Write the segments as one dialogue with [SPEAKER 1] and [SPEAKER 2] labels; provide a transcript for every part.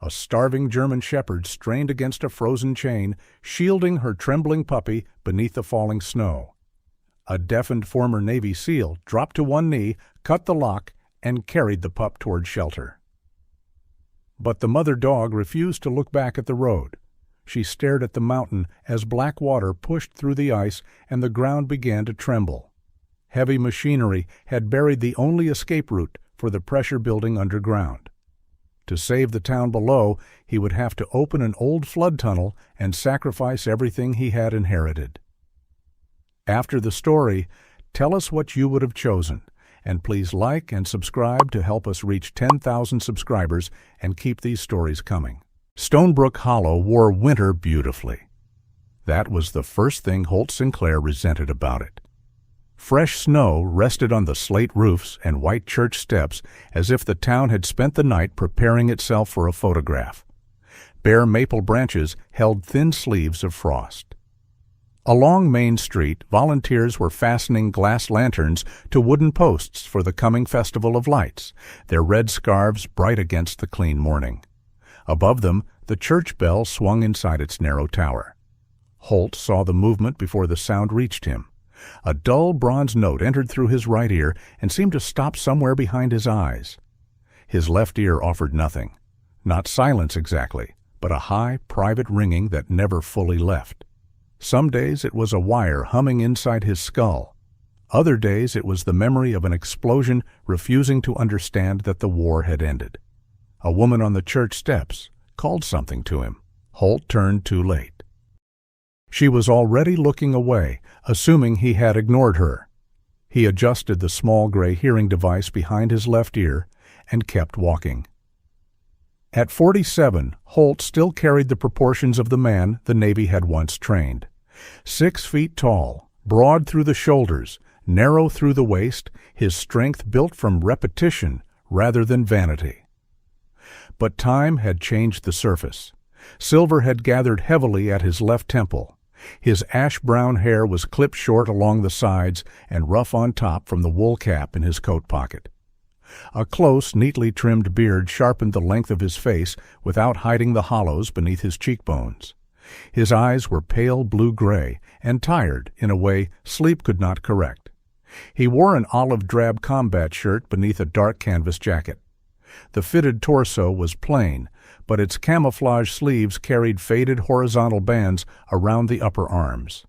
[SPEAKER 1] A starving German shepherd strained against a frozen chain, shielding her trembling puppy beneath the falling snow. A deafened former Navy SEAL dropped to one knee, cut the lock, and carried the pup toward shelter. But the mother dog refused to look back at the road. She stared at the mountain as black water pushed through the ice and the ground began to tremble. Heavy machinery had buried the only escape route for the pressure building underground. To save the town below, he would have to open an old flood tunnel and sacrifice everything he had inherited. After the story, tell us what you would have chosen, and please like and subscribe to help us reach 10,000 subscribers and keep these stories coming. Stonebrook Hollow wore winter beautifully. That was the first thing Holt Sinclair resented about it. Fresh snow rested on the slate roofs and white church steps as if the town had spent the night preparing itself for a photograph. Bare maple branches held thin sleeves of frost. Along Main Street, volunteers were fastening glass lanterns to wooden posts for the coming Festival of Lights, their red scarves bright against the clean morning. Above them, the church bell swung inside its narrow tower. Holt saw the movement before the sound reached him. A dull bronze note entered through his right ear and seemed to stop somewhere behind his eyes. His left ear offered nothing. Not silence exactly, but a high, private ringing that never fully left. Some days it was a wire humming inside his skull. Other days it was the memory of an explosion refusing to understand that the war had ended. A woman on the church steps called something to him. Holt turned too late. She was already looking away, assuming he had ignored her. He adjusted the small gray hearing device behind his left ear and kept walking. At 47, Holt still carried the proportions of the man the Navy had once trained. 6 feet tall, broad through the shoulders, narrow through the waist, his strength built from repetition rather than vanity. But time had changed the surface. Silver had gathered heavily at his left temple. His ash-brown hair was clipped short along the sides and rough on top from the wool cap in his coat pocket. A close, neatly trimmed beard sharpened the length of his face without hiding the hollows beneath his cheekbones. His eyes were pale blue-gray and tired in a way sleep could not correct. He wore an olive-drab combat shirt beneath a dark canvas jacket. The fitted torso was plain, but its camouflage sleeves carried faded horizontal bands around the upper arms.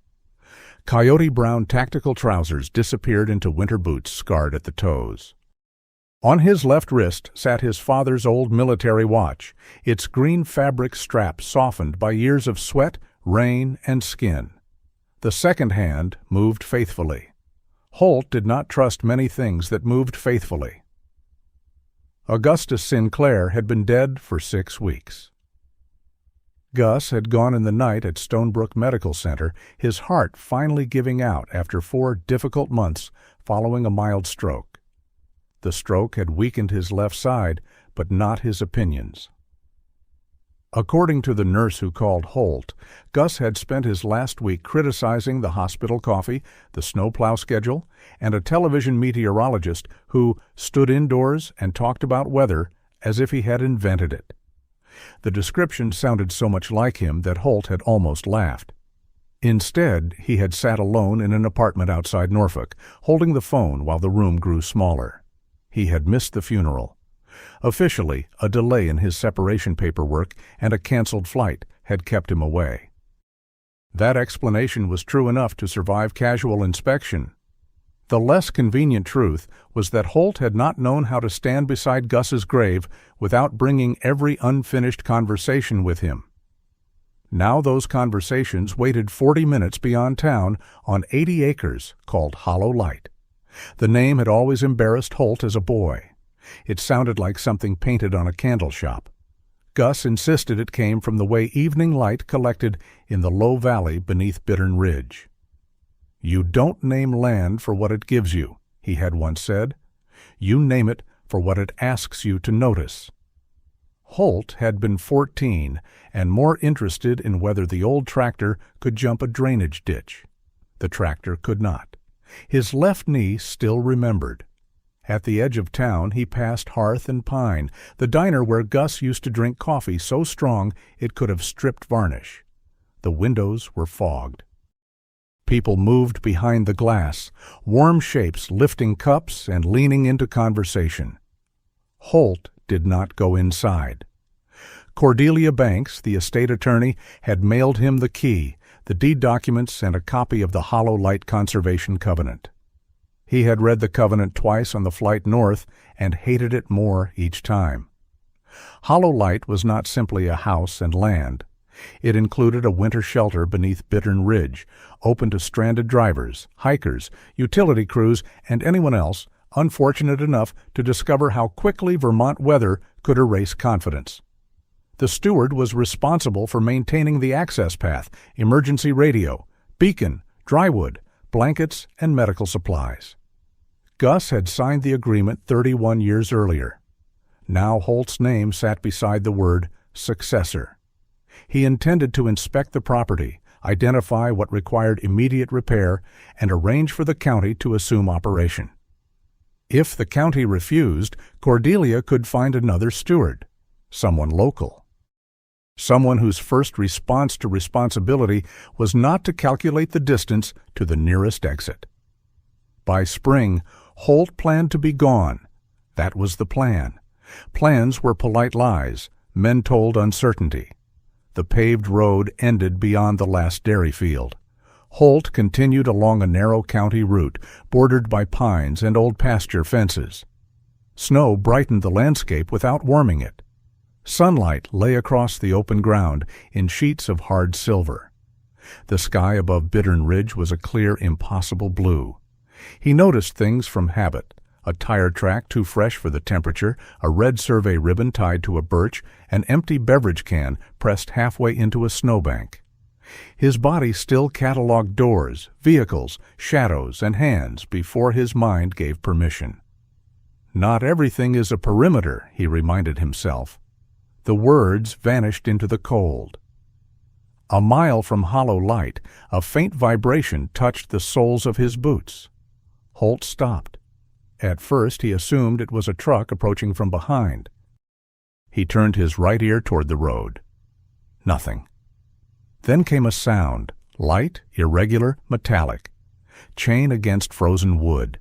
[SPEAKER 1] Coyote-brown tactical trousers disappeared into winter boots scarred at the toes. On his left wrist sat his father's old military watch, its green fabric strap softened by years of sweat, rain, and skin. The second hand moved faithfully. Holt did not trust many things that moved faithfully. Augustus Sinclair had been dead for 6 weeks. Gus had gone in the night at Stonebrook Medical Center, his heart finally giving out after 4 difficult months following a mild stroke. The stroke had weakened his left side, but not his opinions. According to the nurse who called Holt, Gus had spent his last week criticizing the hospital coffee, the snowplow schedule, and a television meteorologist who stood indoors and talked about weather as if he had invented it. The description sounded so much like him that Holt had almost laughed. Instead, he had sat alone in an apartment outside Norfolk, holding the phone while the room grew smaller. He had missed the funeral. Officially, a delay in his separation paperwork and a canceled flight had kept him away. That explanation was true enough to survive casual inspection. The less convenient truth was that Holt had not known how to stand beside Gus's grave without bringing every unfinished conversation with him. Now those conversations waited 40 minutes beyond town on 80 acres called Hollow Light. The name had always embarrassed Holt as a boy. It sounded like something painted on a candle shop. Gus insisted it came from the way evening light collected in the low valley beneath Bittern Ridge. "You don't name land for what it gives you," he had once said. "You name it for what it asks you to notice." Holt had been 14 and more interested in whether the old tractor could jump a drainage ditch. The tractor could not. His left knee still remembered. At the edge of town, he passed Hearth and Pine, the diner where Gus used to drink coffee so strong it could have stripped varnish. The windows were fogged. People moved behind the glass, warm shapes lifting cups and leaning into conversation. Holt did not go inside. Cordelia Banks, the estate attorney, had mailed him the key, the deed documents, and a copy of the Hollow Light Conservation Covenant. He had read the covenant twice on the flight north and hated it more each time. Hollow Light was not simply a house and land. It included a winter shelter beneath Bittern Ridge, open to stranded drivers, hikers, utility crews, and anyone else unfortunate enough to discover how quickly Vermont weather could erase confidence. The steward was responsible for maintaining the access path, emergency radio, beacon, drywood, blankets, and medical supplies. Gus had signed the agreement 31 years earlier. Now Holt's name sat beside the word successor. He intended to inspect the property, identify what required immediate repair, and arrange for the county to assume operation. If the county refused, Cordelia could find another steward, someone local. Someone whose first response to responsibility was not to calculate the distance to the nearest exit. By spring, Holt planned to be gone. That was the plan. Plans were polite lies, men told uncertainty. The paved road ended beyond the last dairy field. Holt continued along a narrow county route, bordered by pines and old pasture fences. Snow brightened the landscape without warming it. Sunlight lay across the open ground in sheets of hard silver. The sky above Bittern Ridge was a clear, impossible blue. He noticed things from habit: a tire track too fresh for the temperature, a red survey ribbon tied to a birch, an empty beverage can pressed halfway into a snowbank. His body still catalogued doors, vehicles, shadows, and hands before his mind gave permission. Not everything is a perimeter, he reminded himself. The words vanished into the cold. A mile from Hollow Light, a faint vibration touched the soles of his boots. Holt stopped. At first he assumed it was a truck approaching from behind. He turned his right ear toward the road. Nothing. Then came a sound, light, irregular, metallic. Chain against frozen wood.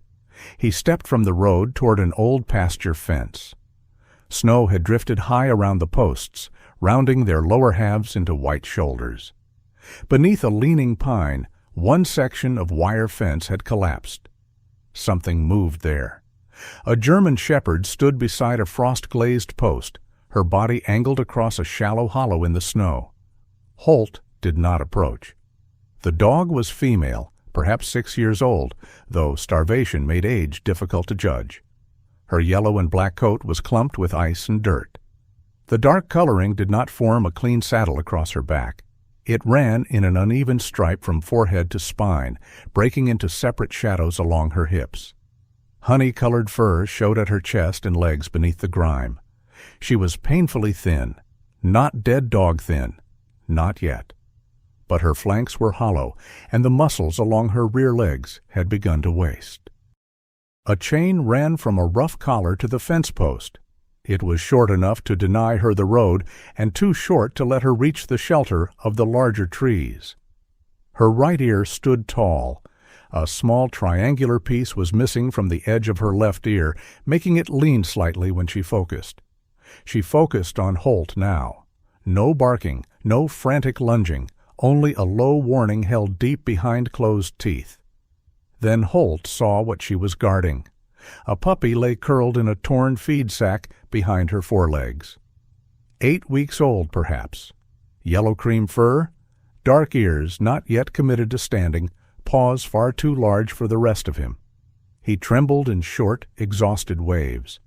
[SPEAKER 1] He stepped from the road toward an old pasture fence. Snow had drifted high around the posts, rounding their lower halves into white shoulders. Beneath a leaning pine, one section of wire fence had collapsed. Something moved there. A German shepherd stood beside a frost-glazed post, her body angled across a shallow hollow in the snow. Holt did not approach. The dog was female, perhaps 6 years old, though starvation made age difficult to judge. Her yellow and black coat was clumped with ice and dirt. The dark coloring did not form a clean saddle across her back. It ran in an uneven stripe from forehead to spine, breaking into separate shadows along her hips. Honey-colored fur showed at her chest and legs beneath the grime. She was painfully thin, not dead dog thin, not yet. But her flanks were hollow, and the muscles along her rear legs had begun to waste. A chain ran from a rough collar to the fence post. It was short enough to deny her the road and too short to let her reach the shelter of the larger trees. Her right ear stood tall. A small triangular piece was missing from the edge of her left ear, making it lean slightly when she focused. She focused on Holt now. No barking, no frantic lunging, only a low warning held deep behind closed teeth. Then Holt saw what she was guarding. A puppy lay curled in a torn feed sack behind her forelegs. 8 weeks old, perhaps. Yellow cream fur, dark ears not yet committed to standing, paws far too large for the rest of him. He trembled in short, exhausted waves.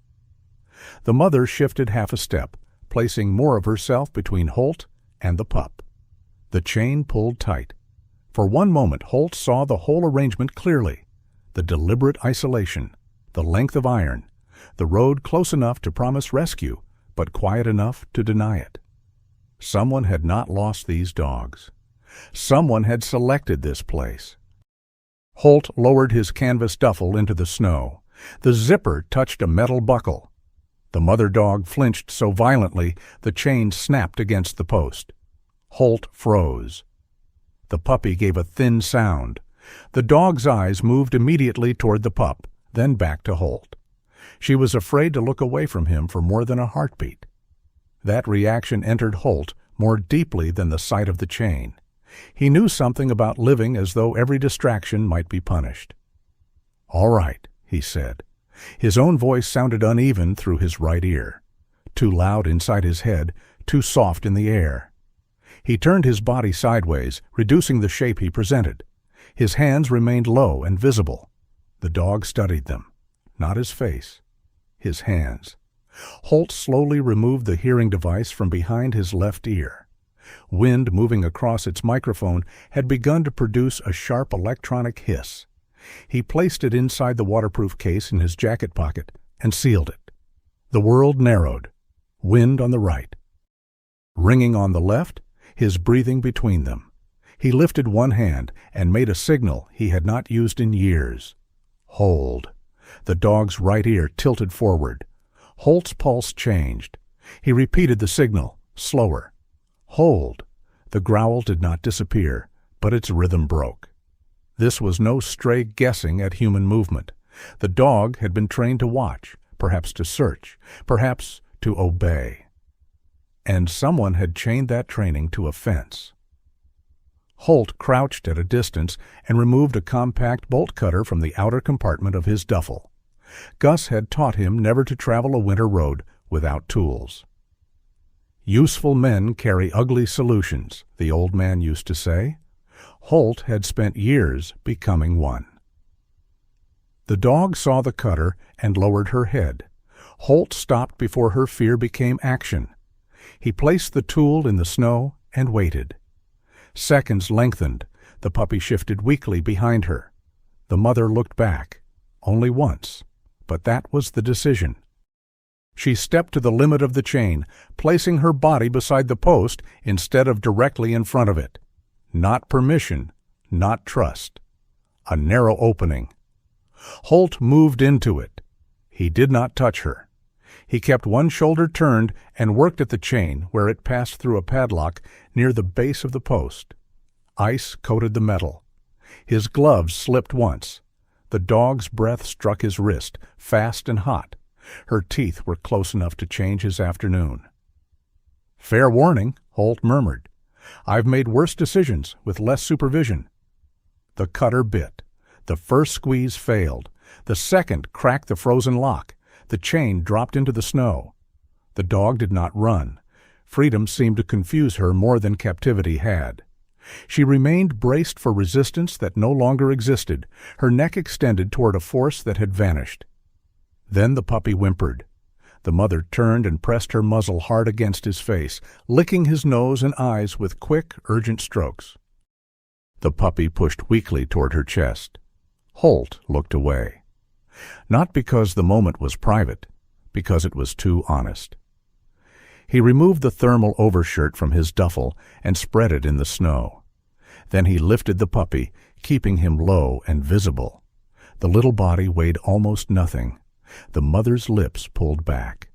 [SPEAKER 1] The mother shifted half a step, placing more of herself between Holt and the pup. The chain pulled tight. For one moment Holt saw the whole arrangement clearly: the deliberate isolation, the length of iron, the road close enough to promise rescue, but quiet enough to deny it. Someone had not lost these dogs. Someone had selected this place. Holt lowered his canvas duffel into the snow. The zipper touched a metal buckle. The mother dog flinched so violently the chain snapped against the post. Holt froze. The puppy gave a thin sound. The dog's eyes moved immediately toward the pup, then back to Holt. She was afraid to look away from him for more than a heartbeat. That reaction entered Holt more deeply than the sight of the chain. He knew something about living as though every distraction might be punished. "All right," he said. His own voice sounded uneven through his right ear. Too loud inside his head, too soft in the air. He turned his body sideways, reducing the shape he presented. His hands remained low and visible. The dog studied them. Not his face. His hands. Holt slowly removed the hearing device from behind his left ear. Wind moving across its microphone had begun to produce a sharp electronic hiss. He placed it inside the waterproof case in his jacket pocket and sealed it. The world narrowed. Wind on the right. Ringing on the left, his breathing between them. He lifted one hand and made a signal he had not used in years. Hold. The dog's right ear tilted forward. Holt's pulse changed. He repeated the signal, slower. Hold. The growl did not disappear, but its rhythm broke. This was no stray guessing at human movement. The dog had been trained to watch, perhaps to search, perhaps to obey. And someone had chained that training to a fence. Holt crouched at a distance and removed a compact bolt cutter from the outer compartment of his duffel. Gus had taught him never to travel a winter road without tools. "Useful men carry ugly solutions," the old man used to say. Holt had spent years becoming one. The dog saw the cutter and lowered her head. Holt stopped before her fear became action. He placed the tool in the snow and waited. Seconds lengthened. The puppy shifted weakly behind her. The mother looked back, only once, but that was the decision. She stepped to the limit of the chain, placing her body beside the post instead of directly in front of it. Not permission, not trust. A narrow opening. Holt moved into it. He did not touch her. He kept one shoulder turned and worked at the chain where it passed through a padlock near the base of the post. Ice coated the metal. His gloves slipped once. The dog's breath struck his wrist, fast and hot. Her teeth were close enough to change his afternoon. "Fair warning," Holt murmured. "I've made worse decisions with less supervision." The cutter bit. The first squeeze failed. The second cracked the frozen lock. The chain dropped into the snow. The dog did not run. Freedom seemed to confuse her more than captivity had. She remained braced for resistance that no longer existed, her neck extended toward a force that had vanished. Then the puppy whimpered. The mother turned and pressed her muzzle hard against his face, licking his nose and eyes with quick, urgent strokes. The puppy pushed weakly toward her chest. Holt looked away. Not because the moment was private, because it was too honest. He removed the thermal overshirt from his duffel and spread it in the snow. Then he lifted the puppy, keeping him low and visible. The little body weighed almost nothing. The mother's lips pulled back.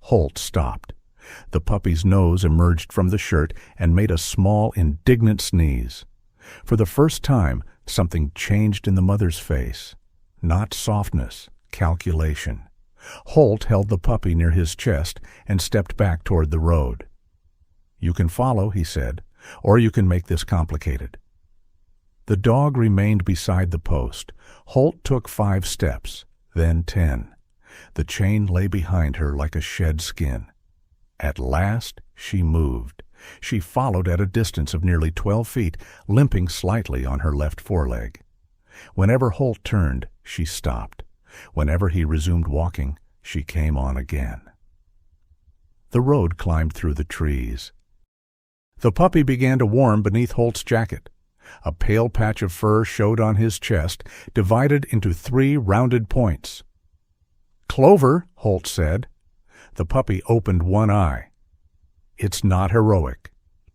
[SPEAKER 1] Holt stopped. The puppy's nose emerged from the shirt and made a small, indignant sneeze. For the first time, something changed in the mother's face. Not softness, calculation. Holt held the puppy near his chest and stepped back toward the road. "You can follow," he said, "or you can make this complicated." The dog remained beside the post. Holt took 5 steps, then 10. The chain lay behind her like a shed skin. At last she moved. She followed at a distance of nearly 12 feet, limping slightly on her left foreleg. Whenever Holt turned, she stopped. Whenever he resumed walking, she came on again. The road climbed through the trees. The puppy began to warm beneath Holt's jacket. A pale patch of fur showed on his chest, divided into 3 rounded points. "Clover," Holt said. The puppy opened one eye. "It's not heroic.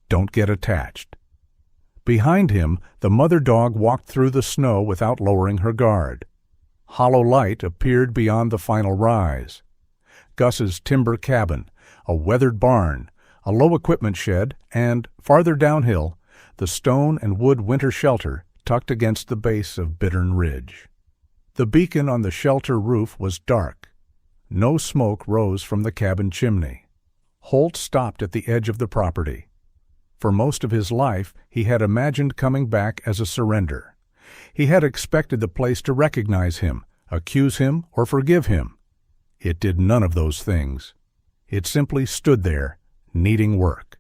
[SPEAKER 1] Don't get attached." Behind him, the mother dog walked through the snow without lowering her guard. Hollow light appeared beyond the final rise. Gus's timber cabin, a weathered barn, a low equipment shed, and, farther downhill, the stone and wood winter shelter tucked against the base of Bittern Ridge. The beacon on the shelter roof was dark. No smoke rose from the cabin chimney. Holt stopped at the edge of the property. For most of his life, he had imagined coming back as a surrender. He had expected the place to recognize him, accuse him, or forgive him. It did none of those things. It simply stood there, needing work.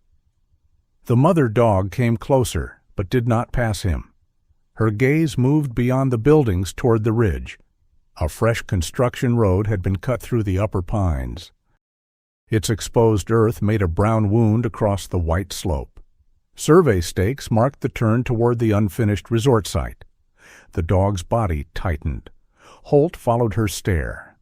[SPEAKER 1] The mother dog came closer, but did not pass him. Her gaze moved beyond the buildings toward the ridge. A fresh construction road had been cut through the upper pines. Its exposed earth made a brown wound across the white slope. Survey stakes marked the turn toward the unfinished resort site. The dog's body tightened. Holt followed her stare.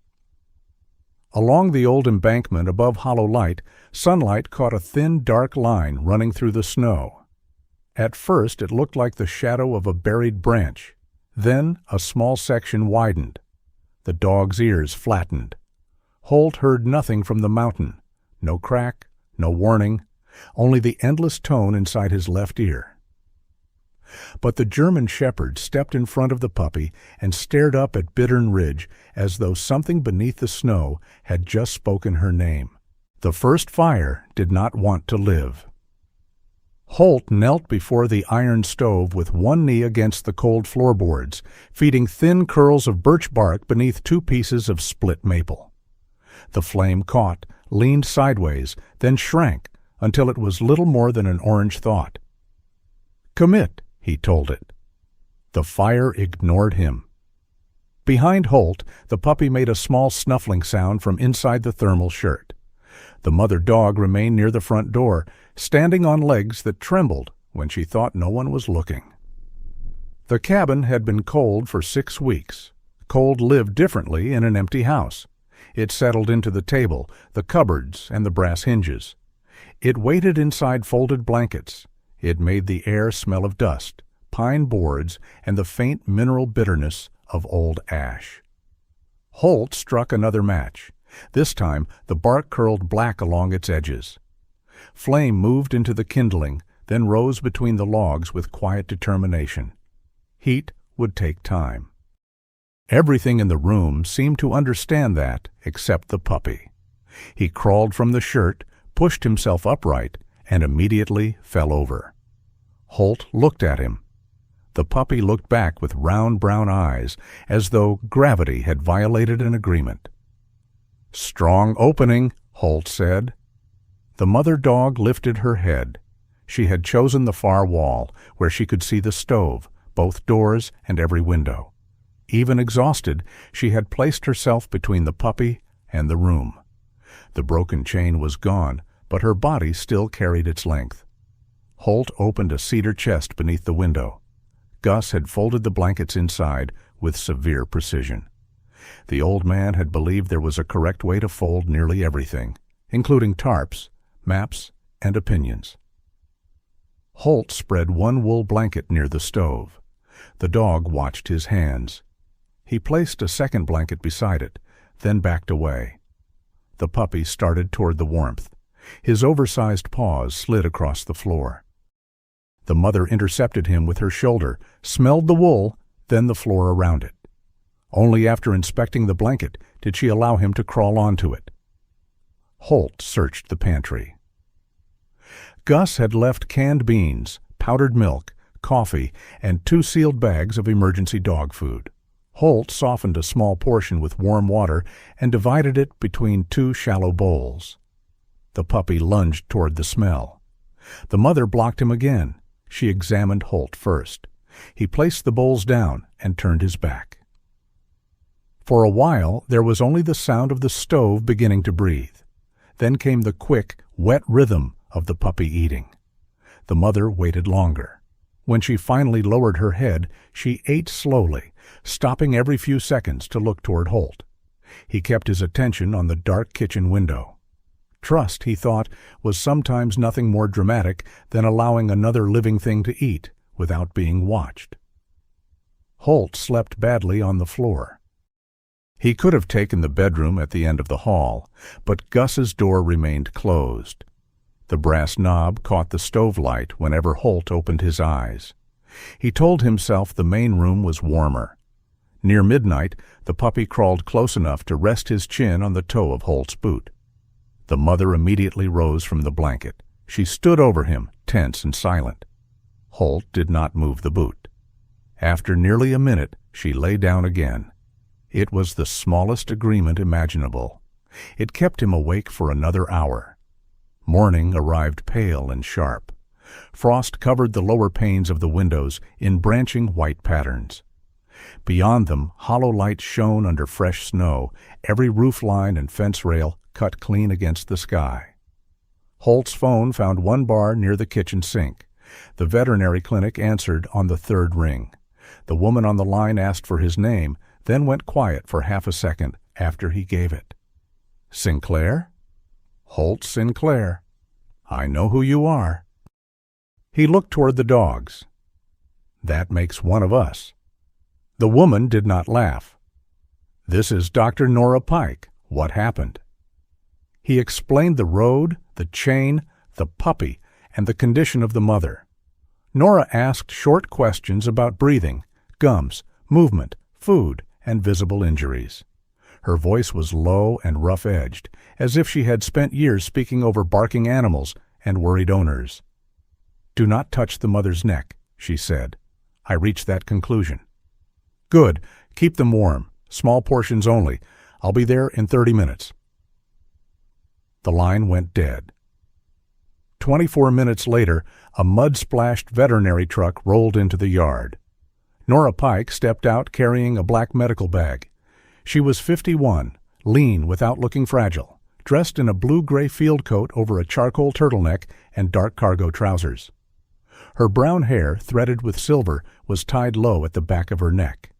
[SPEAKER 1] Along the old embankment above Hollow Light, sunlight caught a thin, dark line running through the snow. At first it looked like the shadow of a buried branch. Then a small section widened. The dog's ears flattened. Holt heard nothing from the mountain. No crack, no warning, only the endless tone inside his left ear. But the German shepherd stepped in front of the puppy and stared up at Bittern Ridge as though something beneath the snow had just spoken her name. The first fire did not want to live. Holt knelt before the iron stove with one knee against the cold floorboards, feeding thin curls of birch bark beneath 2 pieces of split maple. The flame caught, leaned sideways, then shrank until it was little more than an orange thought. "Commit," he told it. The fire ignored him. Behind Holt, the puppy made a small snuffling sound from inside the thermal shirt. The mother dog remained near the front door, standing on legs that trembled when she thought no one was looking. The cabin had been cold for 6 weeks. Cold lived differently in an empty house. It settled into the table, the cupboards, and the brass hinges. It waited inside folded blankets. It made the air smell of dust, pine boards, and the faint mineral bitterness of old ash. Holt struck another match. This time the bark curled black along its edges. Flame moved into the kindling, then rose between the logs with quiet determination. Heat would take time. Everything in the room seemed to understand that, except the puppy. He crawled from the shirt, pushed himself upright, and immediately fell over. Holt looked at him. The puppy looked back with round brown eyes, as though gravity had violated an agreement. "Strong opening," Holt said. The mother dog lifted her head. She had chosen the far wall, where she could see the stove, both doors and every window. Even exhausted, she had placed herself between the puppy and the room. The broken chain was gone, but her body still carried its length. Holt opened a cedar chest beneath the window. Gus had folded the blankets inside with severe precision. The old man had believed there was a correct way to fold nearly everything, including tarps, maps, and opinions. Holt spread one wool blanket near the stove. The dog watched his hands. He placed a second blanket beside it, then backed away. The puppy started toward the warmth. His oversized paws slid across the floor. The mother intercepted him with her shoulder, smelled the wool, then the floor around it. Only after inspecting the blanket did she allow him to crawl onto it. Holt searched the pantry. Gus had left canned beans, powdered milk, coffee, and 2 sealed bags of emergency dog food. Holt softened a small portion with warm water and divided it between 2 shallow bowls. The puppy lunged toward the smell. The mother blocked him again. She examined Holt first. He placed the bowls down and turned his back. For a while there was only the sound of the stove beginning to breathe. Then came the quick, wet rhythm of the puppy eating. The mother waited longer. When she finally lowered her head, she ate slowly, stopping every few seconds to look toward Holt. He kept his attention on the dark kitchen window. Trust, he thought, was sometimes nothing more dramatic than allowing another living thing to eat without being watched. Holt slept badly on the floor. He could have taken the bedroom at the end of the hall, but Gus's door remained closed. The brass knob caught the stove light whenever Holt opened his eyes. He told himself the main room was warmer. Near midnight, the puppy crawled close enough to rest his chin on the toe of Holt's boot. The mother immediately rose from the blanket. She stood over him, tense and silent. Holt did not move the boot. After nearly a minute, she lay down again. It was the smallest agreement imaginable. It kept him awake for another hour. Morning arrived pale and sharp. Frost covered the lower panes of the windows in branching white patterns. Beyond them, hollow lights shone under fresh snow, every roof line and fence rail cut clean against the sky. Holt's phone found one bar near the kitchen sink. The veterinary clinic answered on the third ring. The woman on the line asked for his name, then went quiet for half a second after he gave it. Sinclair? Holt Sinclair. I know who you are. He looked toward the dogs. That makes one of us. The woman did not laugh. This is Dr. Nora Pike. What happened? He explained the road, the chain, the puppy, and the condition of the mother. Nora asked short questions about breathing, gums, movement, food, and visible injuries. Her voice was low and rough-edged, as if she had spent years speaking over barking animals and worried owners. Do not touch the mother's neck, she said. I reached that conclusion. Good. Keep them warm. Small portions only. I'll be there in 30 minutes. The line went dead. 24 minutes later, a mud-splashed veterinary truck rolled into the yard. Nora Pike stepped out carrying a black medical bag. She was 51, lean without looking fragile, dressed in a blue-gray field coat over a charcoal turtleneck and dark cargo trousers. Her brown hair, threaded with silver, was tied low at the back of her neck.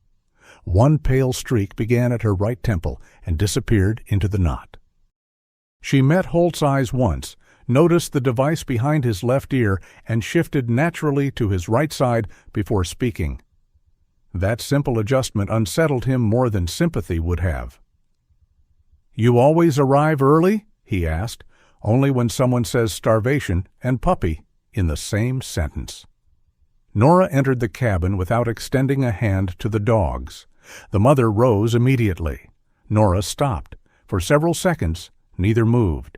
[SPEAKER 1] One pale streak began at her right temple and disappeared into the knot. She met Holt's eyes once, noticed the device behind his left ear, and shifted naturally to his right side before speaking. That simple adjustment unsettled him more than sympathy would have. You always arrive early? He asked, only when someone says starvation and puppy in the same sentence. Nora entered the cabin without extending a hand to the dogs. The mother rose immediately. Nora stopped. For several seconds, neither moved.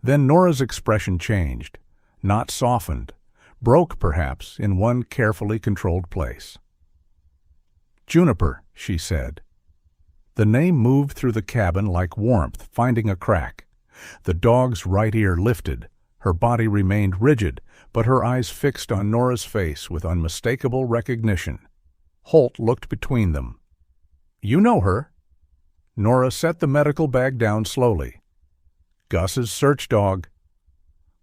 [SPEAKER 1] Then Nora's expression changed, not softened, broke perhaps in one carefully controlled place. Juniper, she said. The name moved through the cabin like warmth finding a crack. The dog's right ear lifted. Her body remained rigid, but her eyes fixed on Nora's face with unmistakable recognition. Holt looked between them. You know her. Nora set the medical bag down slowly. Gus's search dog.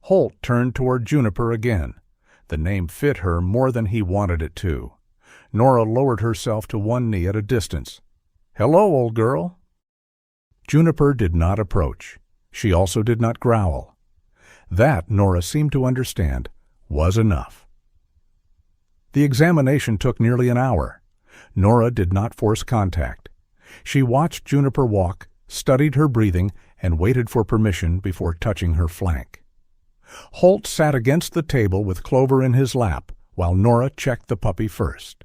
[SPEAKER 1] Holt turned toward Juniper again. The name fit her more than he wanted it to. Nora lowered herself to one knee at a distance. Hello, old girl. Juniper did not approach. She also did not growl. That, Nora seemed to understand, was enough. The examination took nearly an hour. Nora did not force contact. She watched Juniper walk, studied her breathing, and waited for permission before touching her flank. Holt sat against the table with Clover in his lap, while Nora checked the puppy first.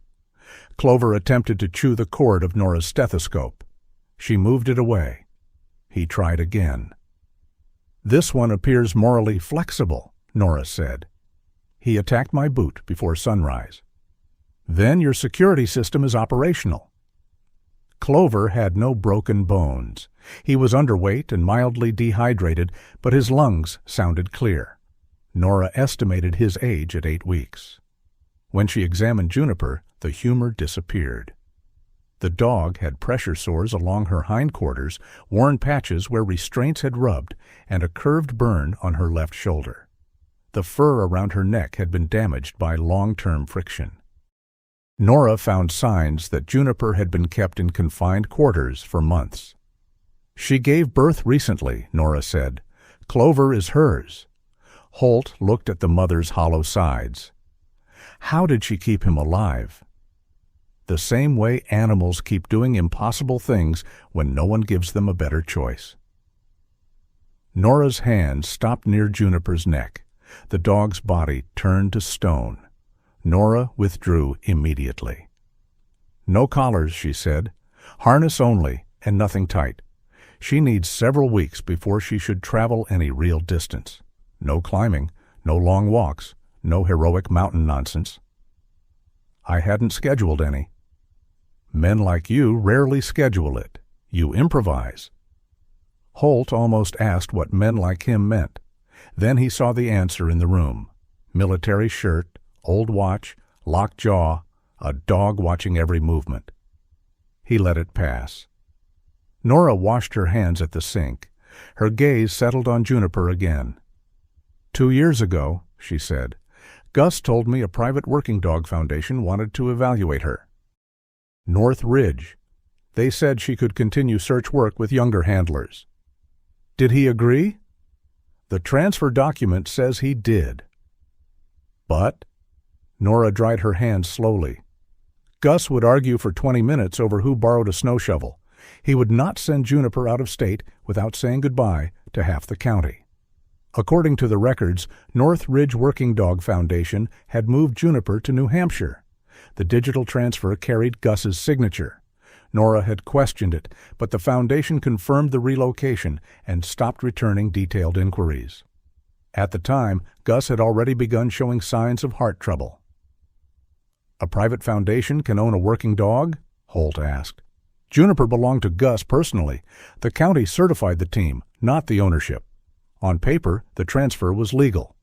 [SPEAKER 1] Clover attempted to chew the cord of Nora's stethoscope. She moved it away. He tried again. This one appears morally flexible, Nora said. He attacked my boot before sunrise. Then your security system is operational. Clover had no broken bones. He was underweight and mildly dehydrated, but his lungs sounded clear. Nora estimated his age at 8 weeks. When she examined Juniper, the humor disappeared. The dog had pressure sores along her hindquarters, worn patches where restraints had rubbed, and a curved burn on her left shoulder. The fur around her neck had been damaged by long-term friction. Nora found signs that Juniper had been kept in confined quarters for months. She gave birth recently, Nora said. Clover is hers. Holt looked at the mother's hollow sides. How did she keep him alive? the same way animals keep doing impossible things when no one gives them a better choice. Nora's hand stopped near Juniper's neck. The dog's body turned to stone. Nora withdrew immediately. "No collars," she said. "Harness only, and nothing tight. She needs several weeks before she should travel any real distance. No climbing, no long walks, no heroic mountain nonsense." "I hadn't scheduled any." "Men like you rarely schedule it. You improvise." Holt almost asked what men like him meant. Then he saw the answer in the room. Military shirt, old watch, locked jaw, a dog watching every movement. He let it pass. Nora washed her hands at the sink. Her gaze settled on Juniper again. "2 years ago," she said, "Gus told me a private working dog foundation wanted to evaluate her. North Ridge. They said she could continue search work with younger handlers." "Did he agree?" "The transfer document says he did." "But—" Nora dried her hands slowly. "Gus would argue for 20 minutes over who borrowed a snow shovel. He would not send Juniper out of state without saying goodbye to half the county." According to the records, North Ridge Working Dog Foundation had moved Juniper to New Hampshire. The digital transfer carried Gus's signature. Nora had questioned it, but the foundation confirmed the relocation and stopped returning detailed inquiries. At the time, Gus had already begun showing signs of heart trouble. "A private foundation can own a working dog?" Holt asked. "Juniper belonged to Gus personally. The county certified the team, not the ownership. On paper, the transfer was legal."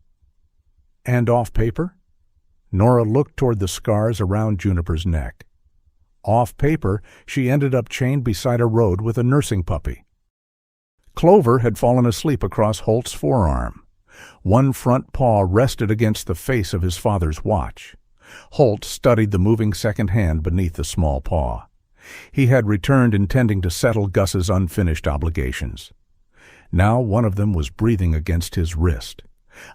[SPEAKER 1] "And off paper?" Nora looked toward the scars around Juniper's neck. "Off paper, she ended up chained beside a road with a nursing puppy." Clover had fallen asleep across Holt's forearm. One front paw rested against the face of his father's watch. Holt studied the moving second hand beneath the small paw. He had returned intending to settle Gus's unfinished obligations. Now one of them was breathing against his wrist.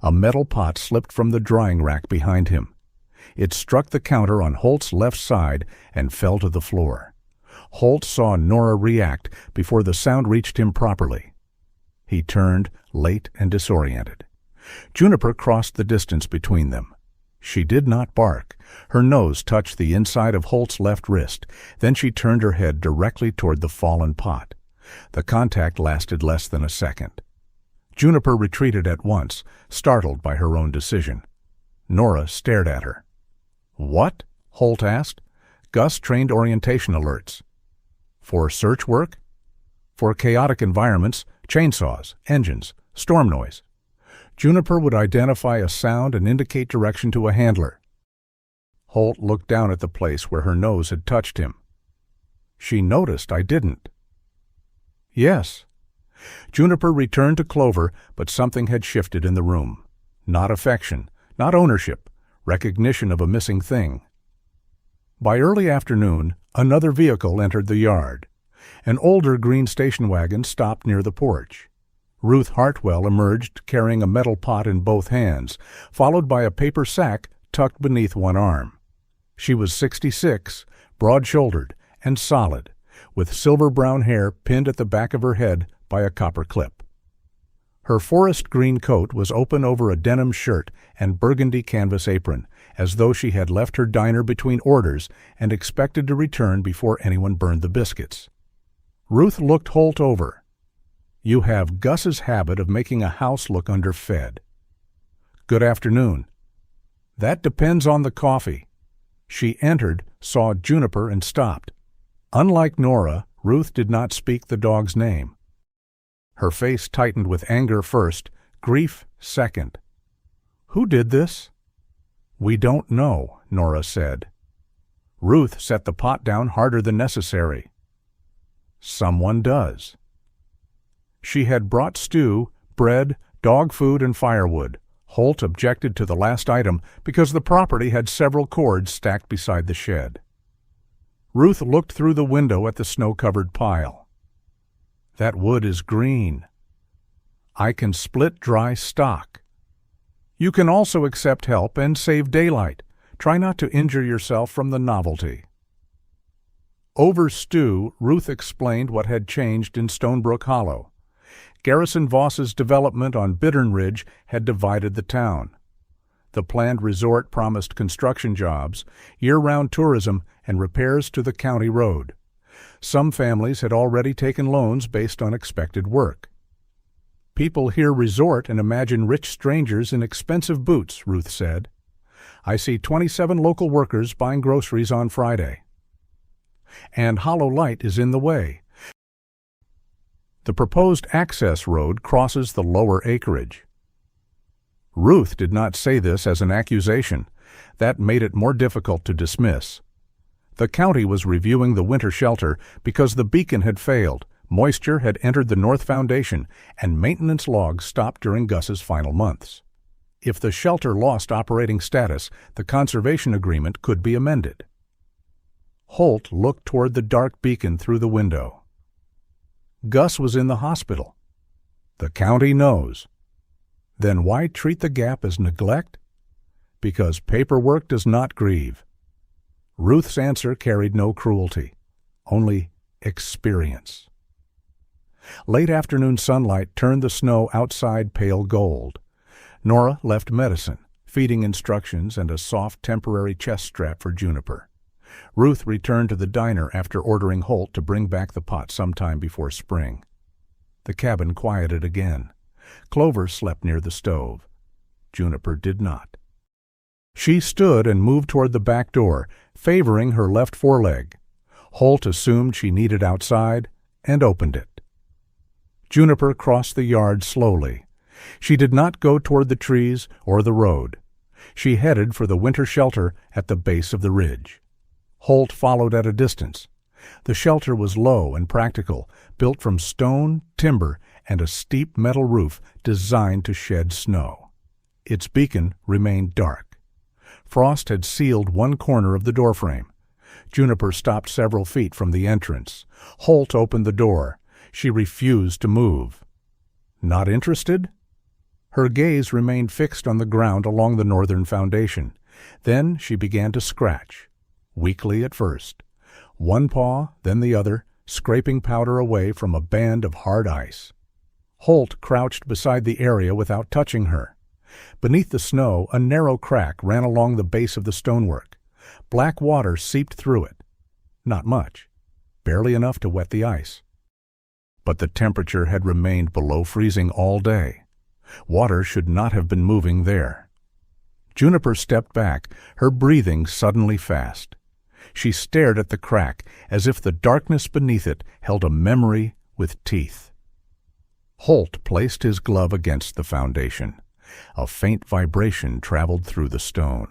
[SPEAKER 1] A metal pot slipped from the drying rack behind him. It struck the counter on Holt's left side and fell to the floor. Holt saw Nora react before the sound reached him properly. He turned, late and disoriented. Juniper crossed the distance between them. She did not bark. Her nose touched the inside of Holt's left wrist. Then she turned her head directly toward the fallen pot. The contact lasted less than a second. Juniper retreated at once, startled by her own decision. Nora stared at her. "What?" Holt asked. "Gus trained orientation alerts." "For search work?" "For chaotic environments, chainsaws, engines, storm noise. Juniper would identify a sound and indicate direction to a handler." Holt looked down at the place where her nose had touched him. "She noticed I didn't." "Yes." Juniper returned to Clover, but something had shifted in the room. Not affection, not ownership, recognition of a missing thing. By early afternoon, another vehicle entered the yard. An older green station wagon stopped near the porch. Ruth Hartwell emerged carrying a metal pot in both hands, followed by a paper sack tucked beneath one arm. She was 66, broad-shouldered, and solid, with silver-brown hair pinned at the back of her head by a copper clip. Her forest green coat was open over a denim shirt and burgundy canvas apron, as though she had left her diner between orders and expected to return before anyone burned the biscuits. Ruth looked Holt over. "You have Gus's habit of making a house look underfed." "Good afternoon." "That depends on the coffee." She entered, saw Juniper, and stopped. Unlike Nora, Ruth did not speak the dog's name. Her face tightened with anger first, grief second. "Who did this?" "We don't know," Nora said. Ruth set the pot down harder than necessary. "Someone does." She had brought stew, bread, dog food, and firewood. Holt objected to the last item because the property had several cords stacked beside the shed. Ruth looked through the window at the snow-covered pile. "That wood is green." "I can split dry stock." "You can also accept help and save daylight. Try not to injure yourself from the novelty." Over stew, Ruth explained what had changed in Stonebrook Hollow. Garrison Voss's development on Bittern Ridge had divided the town. The planned resort promised construction jobs, year-round tourism, and repairs to the county road. Some families had already taken loans based on expected work. "People hear resort and imagine rich strangers in expensive boots," Ruth said. "I see 27 local workers buying groceries on Friday. And Hollow Light is in the way. The proposed access road crosses the lower acreage." Ruth did not say this as an accusation. That made it more difficult to dismiss. The county was reviewing the winter shelter because the beacon had failed, moisture had entered the north foundation, and maintenance logs stopped during Gus's final months. If the shelter lost operating status, the conservation agreement could be amended. Holt looked toward the dark beacon through the window. Gus was in the hospital. The county knows. Then why treat the gap as neglect? Because paperwork does not grieve. Ruth's answer carried no cruelty, only experience. Late afternoon sunlight turned the snow outside pale gold. Nora left medicine, feeding instructions, and a soft temporary chest strap for Juniper. Ruth returned to the diner after ordering Holt to bring back the pot sometime before spring. The cabin quieted again. Clover slept near the stove. Juniper did not. She stood and moved toward the back door, favoring her left foreleg. Holt assumed she needed outside and opened it. Juniper crossed the yard slowly. She did not go toward the trees or the road. She headed for the winter shelter at the base of the ridge. Holt followed at a distance. The shelter was low and practical, built from stone, timber, and a steep metal roof designed to shed snow. Its beacon remained dark. Frost had sealed one corner of the doorframe. Juniper stopped several feet from the entrance. Holt opened the door. She refused to move. Not interested? Her gaze remained fixed on the ground along the northern foundation. Then she began to scratch, weakly at first. One paw, then the other, scraping powder away from a band of hard ice. Holt crouched beside the area without touching her. Beneath the snow, a narrow crack ran along the base of the stonework. Black water seeped through it. Not much, barely enough to wet the ice. But the temperature had remained below freezing all day. Water should not have been moving there. Juniper stepped back, her breathing suddenly fast. She stared at the crack as if the darkness beneath it held a memory with teeth. Holt placed his glove against the foundation. A faint vibration traveled through the stone.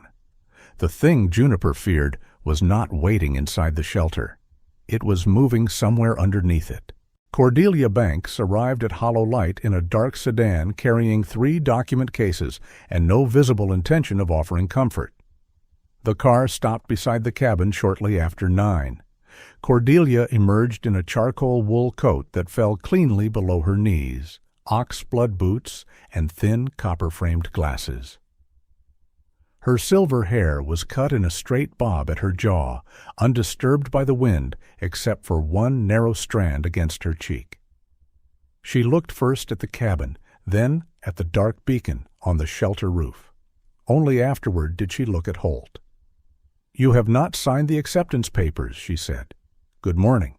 [SPEAKER 1] The thing Juniper feared was not waiting inside the shelter. It was moving somewhere underneath it. Cordelia Banks arrived at Hollow Light in a dark sedan carrying 3 document cases and no visible intention of offering comfort. The car stopped beside the cabin shortly after 9. Cordelia emerged in a charcoal wool coat that fell cleanly below her knees, ox-blood boots, and thin copper-framed glasses. Her silver hair was cut in a straight bob at her jaw, undisturbed by the wind except for one narrow strand against her cheek. She looked first at the cabin, then at the dark beacon on the shelter roof. Only afterward did she look at Holt. "You have not signed the acceptance papers," she said. "Good morning."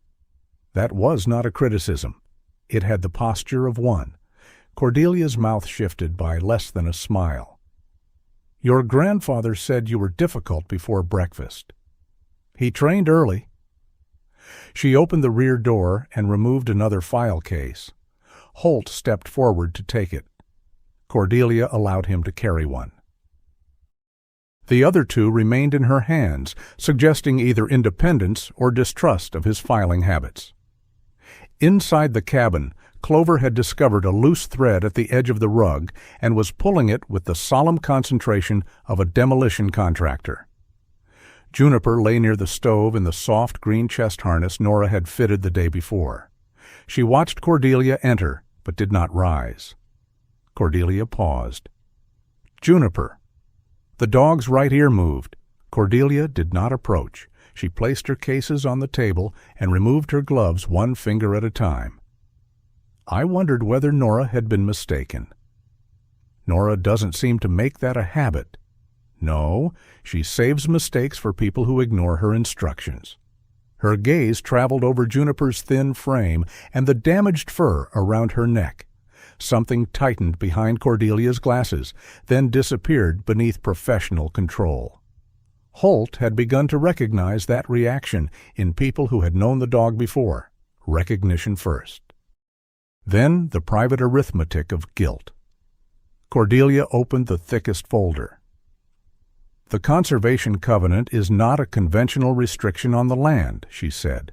[SPEAKER 1] That was not a criticism. It had the posture of one. Cordelia's mouth shifted by less than a smile. "Your grandfather said you were difficult before breakfast. He trained early." She opened the rear door and removed another file case. Holt stepped forward to take it. Cordelia allowed him to carry one. The other 2 remained in her hands, suggesting either independence or distrust of his filing habits. Inside the cabin, Clover had discovered a loose thread at the edge of the rug and was pulling it with the solemn concentration of a demolition contractor. Juniper lay near the stove in the soft green chest harness Nora had fitted the day before. She watched Cordelia enter, but did not rise. Cordelia paused. "Juniper." The dog's right ear moved. Cordelia did not approach. She placed her cases on the table and removed her gloves one finger at a time. I wondered whether Nora had been mistaken. Nora doesn't seem to make that a habit. No, she saves mistakes for people who ignore her instructions. Her gaze traveled over Juniper's thin frame and the damaged fur around her neck. Something tightened behind Cordelia's glasses, then disappeared beneath professional control. Holt had begun to recognize that reaction in people who had known the dog before. Recognition first. Then the private arithmetic of guilt. Cordelia opened the thickest folder. "The Conservation Covenant is not a conventional restriction on the land," she said.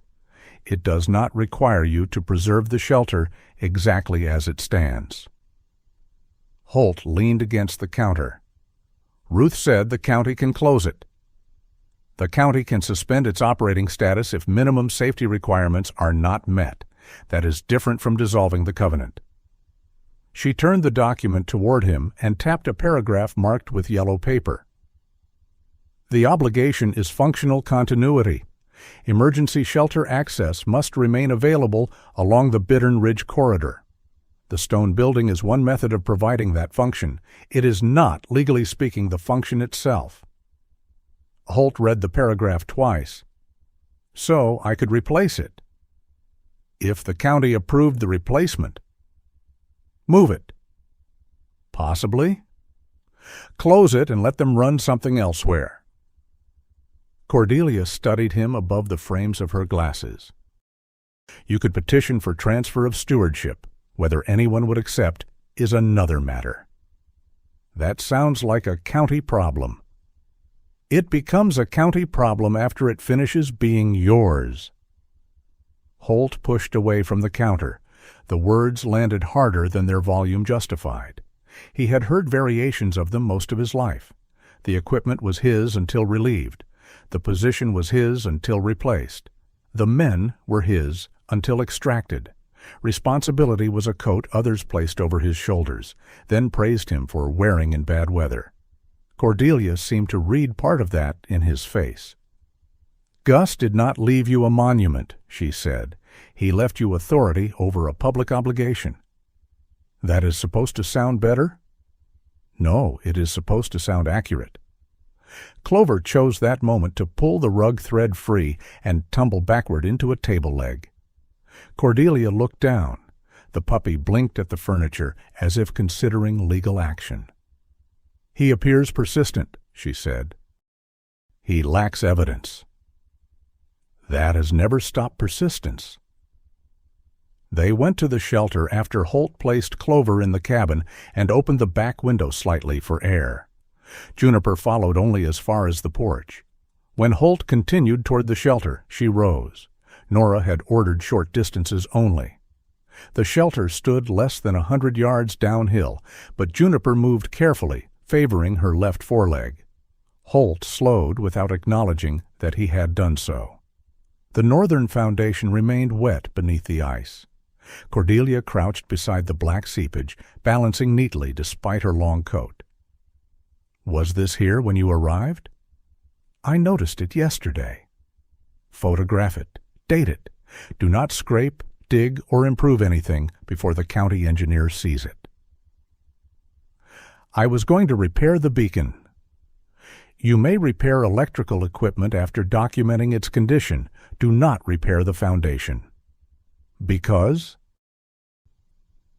[SPEAKER 1] "It does not require you to preserve the shelter exactly as it stands." Holt leaned against the counter. "Ruth said the county can close it. The county can suspend its operating status if minimum safety requirements are not met. That is different from dissolving the covenant." She turned the document toward him and tapped a paragraph marked with yellow paper. "The obligation is functional continuity. Emergency shelter access must remain available along the Bittern Ridge corridor. The stone building is one method of providing that function. It is not, legally speaking, the function itself." Holt read the paragraph twice. "So I could replace it." "If the county approved the replacement." "Move it." "Possibly." "Close it and let them run something elsewhere." Cordelia studied him above the frames of her glasses. "You could petition for transfer of stewardship. Whether anyone would accept is another matter." "That sounds like a county problem." "It becomes a county problem after it finishes being yours." Holt pushed away from the counter. The words landed harder than their volume justified. He had heard variations of them most of his life. The equipment was his until relieved. The position was his until replaced. The men were his until extracted. Responsibility was a coat others placed over his shoulders, then praised him for wearing in bad weather. Cordelia seemed to read part of that in his face. "Gus did not leave you a monument," she said. "He left you authority over a public obligation." "That is supposed to sound better?" "No, it is supposed to sound accurate." Clover chose that moment to pull the rug thread free and tumble backward into a table leg. Cordelia looked down. The puppy blinked at the furniture as if considering legal action. "He appears persistent," she said. "He lacks evidence." "That has never stopped persistence." They went to the shelter after Holt placed Clover in the cabin and opened the back window slightly for air. Juniper followed only as far as the porch. When Holt continued toward the shelter, she rose. Nora had ordered short distances only. The shelter stood less than 100 yards downhill, but Juniper moved carefully, favoring her left foreleg. Holt slowed without acknowledging that he had done so. The northern foundation remained wet beneath the ice. Cordelia crouched beside the black seepage, balancing neatly despite her long coat. "Was this here when you arrived?" "I noticed it yesterday." "Photograph it. Date it. Do not scrape, dig, or improve anything before the county engineer sees it." "I was going to repair the beacon." "You may repair electrical equipment after documenting its condition. Do not repair the foundation." "Because?"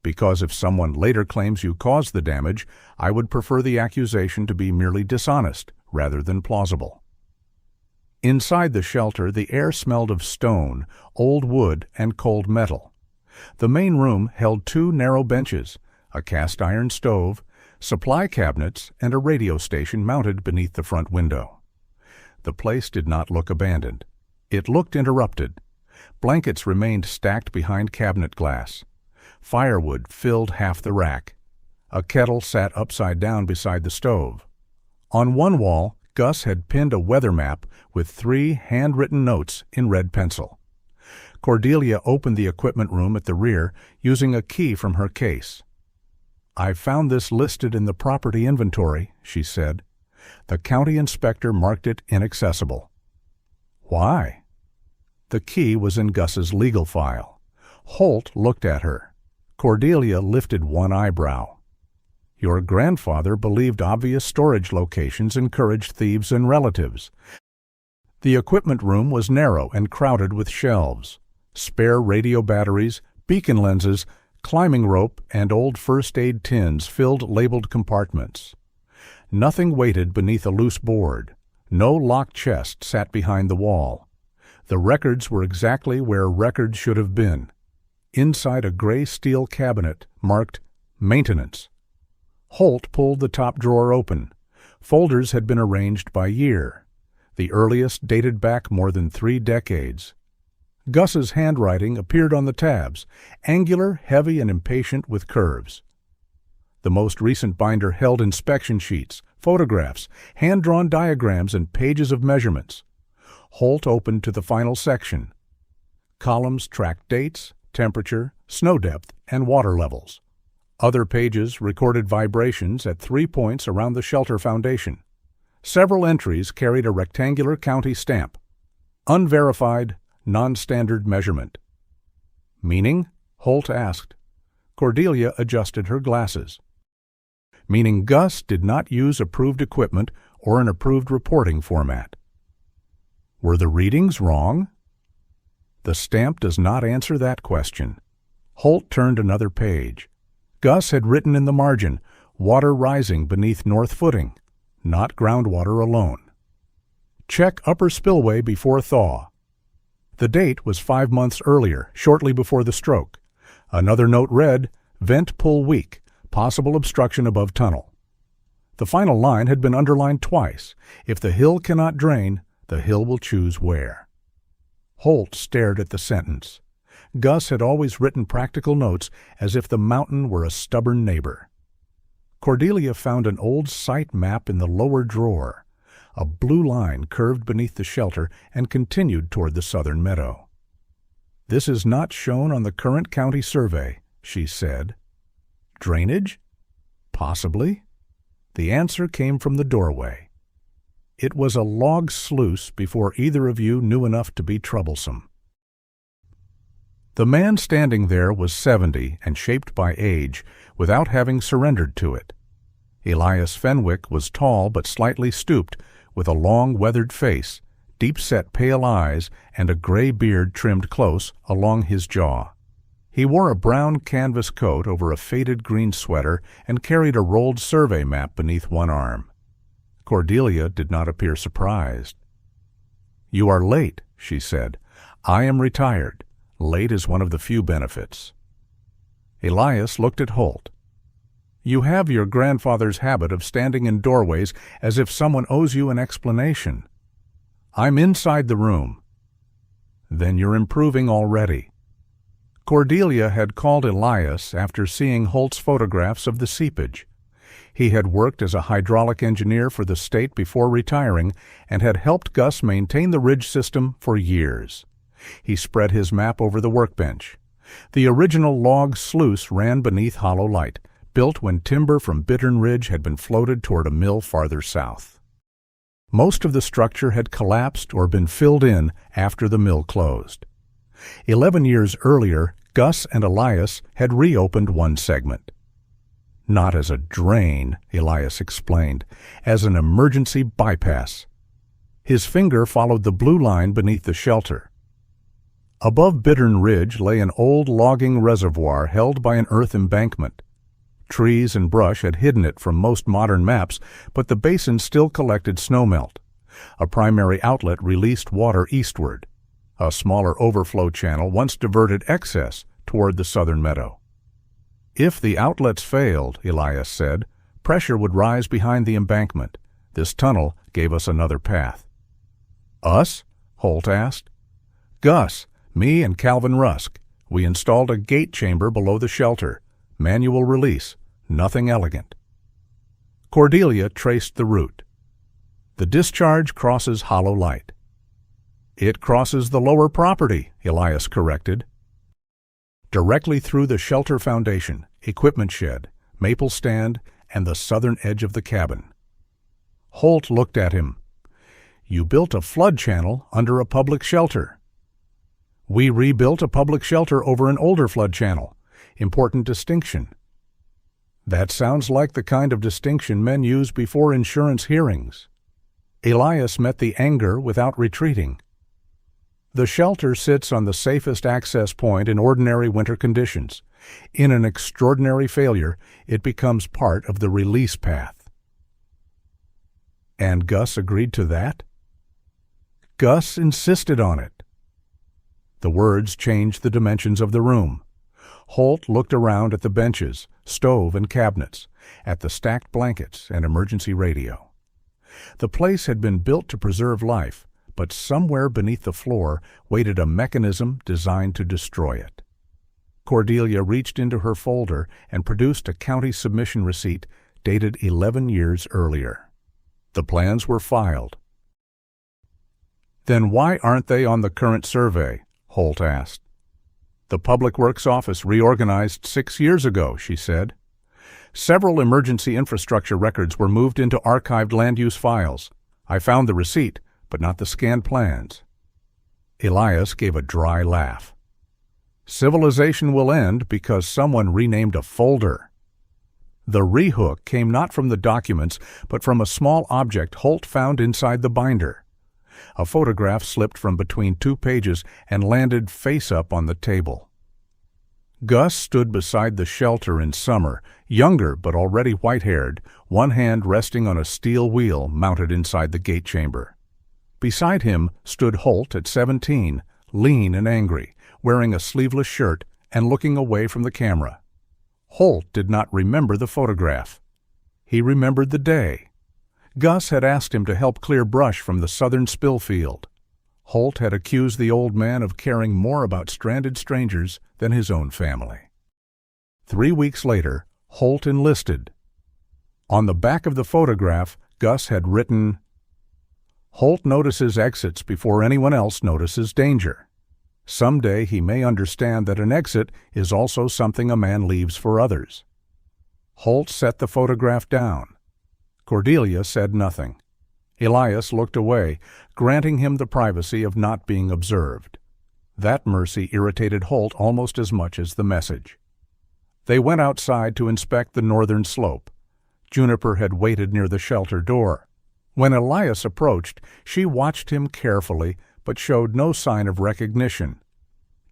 [SPEAKER 1] "Because if someone later claims you caused the damage, I would prefer the accusation to be merely dishonest rather than plausible." Inside the shelter, the air smelled of stone, old wood, and cold metal. The main room held 2 narrow benches, a cast-iron stove, supply cabinets, and a radio station mounted beneath the front window. The place did not look abandoned. It looked interrupted. Blankets remained stacked behind cabinet glass. Firewood filled half the rack. A kettle sat upside down beside the stove. On one wall, Gus had pinned a weather map with 3 handwritten notes in red pencil. Cordelia opened the equipment room at the rear, using a key from her case. "I found this listed in the property inventory," she said. "The county inspector marked it inaccessible." Why? The key was in Gus's legal file. Holt looked at her. Cordelia lifted one eyebrow. Your grandfather believed obvious storage locations encouraged thieves and relatives. The equipment room was narrow and crowded with shelves. Spare radio batteries, beacon lenses, climbing rope, and old first aid tins filled labeled compartments. Nothing waited beneath a loose board. No locked chest sat behind the wall. The records were exactly where records should have been, inside a gray steel cabinet marked Maintenance. Holt pulled the top drawer open. Folders had been arranged by year. The earliest dated back more than 3 decades. Gus's handwriting appeared on the tabs, angular, heavy, and impatient with curves. The most recent binder held inspection sheets, photographs, hand-drawn diagrams, and pages of measurements. Holt opened to the final section. Columns tracked dates, temperature, snow depth, and water levels. Other pages recorded vibrations at 3 points around the shelter foundation. Several entries carried a rectangular county stamp. Unverified, non-standard measurement. Meaning? Holt asked. Cordelia adjusted her glasses. Meaning Gus did not use approved equipment or an approved reporting format. Were the readings wrong? The stamp does not answer that question. Holt turned another page. Gus had written in the margin, water rising beneath north footing, not groundwater alone. Check upper spillway before thaw. The date was 5 months earlier, shortly before the stroke. Another note read, vent pull weak, possible obstruction above tunnel. The final line had been underlined twice. If the hill cannot drain, the hill will choose where. Holt stared at the sentence. Gus had always written practical notes as if the mountain were a stubborn neighbor. Cordelia found an old site map in the lower drawer. A blue line curved beneath the shelter and continued toward the southern meadow. This is not shown on the current county survey, she said. Drainage? Possibly. The answer came from the doorway. It was a log sluice before either of you knew enough to be troublesome. The man standing there was 70 and shaped by age, without having surrendered to it. Elias Fenwick was tall but slightly stooped, with a long, weathered face, deep-set pale eyes, and a gray beard trimmed close along his jaw. He wore a brown canvas coat over a faded green sweater and carried a rolled survey map beneath one arm. Cordelia did not appear surprised. "You are late," she said. "I am retired. Late is one of the few benefits." Elias looked at Holt. "You have your grandfather's habit of standing in doorways as if someone owes you an explanation." "I'm inside the room." "Then you're improving already." Cordelia had called Elias after seeing Holt's photographs of the seepage. He had worked as a hydraulic engineer for the state before retiring and had helped Gus maintain the ridge system for years. He spread his map over the workbench. The original log sluice ran beneath Hollow Light, built when timber from Bittern Ridge had been floated toward a mill farther south. Most of the structure had collapsed or been filled in after the mill closed. 11 years earlier, Gus and Elias had reopened one segment. "Not as a drain," Elias explained, "as an emergency bypass." His finger followed the blue line beneath the shelter. Above Bittern Ridge lay an old logging reservoir held by an earth embankment. Trees and brush had hidden it from most modern maps, but the basin still collected snowmelt. A primary outlet released water eastward. A smaller overflow channel once diverted excess toward the southern meadow. "If the outlets failed," Elias said, "pressure would rise behind the embankment. This tunnel gave us another path." "Us?" Holt asked. "Gus, me and Calvin Rusk. We installed a gate chamber below the shelter. Manual release. Nothing elegant." Cordelia traced the route. "The discharge crosses Hollow Light." "It crosses the lower property," Elias corrected. "Directly through the shelter foundation, equipment shed, maple stand, and the southern edge of the cabin." Holt looked at him. You built a flood channel under a public shelter. We rebuilt a public shelter over an older flood channel. Important distinction. That sounds like the kind of distinction men use before insurance hearings. Elias met the anger without retreating. The shelter sits on the safest access point in ordinary winter conditions. In an extraordinary failure, it becomes part of the release path. And Gus agreed to that? Gus insisted on it. The words changed the dimensions of the room. Holt looked around at the benches, stove and cabinets, at the stacked blankets and emergency radio. The place had been built to preserve life, but somewhere beneath the floor waited a mechanism designed to destroy it. Cordelia reached into her folder and produced a county submission receipt dated 11 years earlier. The plans were filed. "Then why aren't they on the current survey?" Holt asked. "The Public Works Office reorganized 6 years ago," she said. "Several emergency infrastructure records were moved into archived land use files. I found the receipt, but not the scanned plans." Elias gave a dry laugh. "Civilization will end because someone renamed a folder." The rehook came not from the documents, but from a small object Holt found inside the binder. A photograph slipped from between 2 pages and landed face up on the table. Gus stood beside the shelter in summer, younger but already white-haired, one hand resting on a steel wheel mounted inside the gate chamber. Beside him stood Holt at 17, lean and angry, wearing a sleeveless shirt and looking away from the camera. Holt did not remember the photograph. He remembered the day. Gus had asked him to help clear brush from the southern spill field. Holt had accused the old man of caring more about stranded strangers than his own family. 3 weeks later, Holt enlisted. On the back of the photograph, Gus had written, "Holt notices exits before anyone else notices danger. Someday he may understand that an exit is also something a man leaves for others." Holt set the photograph down. Cordelia said nothing. Elias looked away, granting him the privacy of not being observed. That mercy irritated Holt almost as much as the message. They went outside to inspect the northern slope. Juniper had waited near the shelter door. When Elias approached, she watched him carefully, but showed no sign of recognition.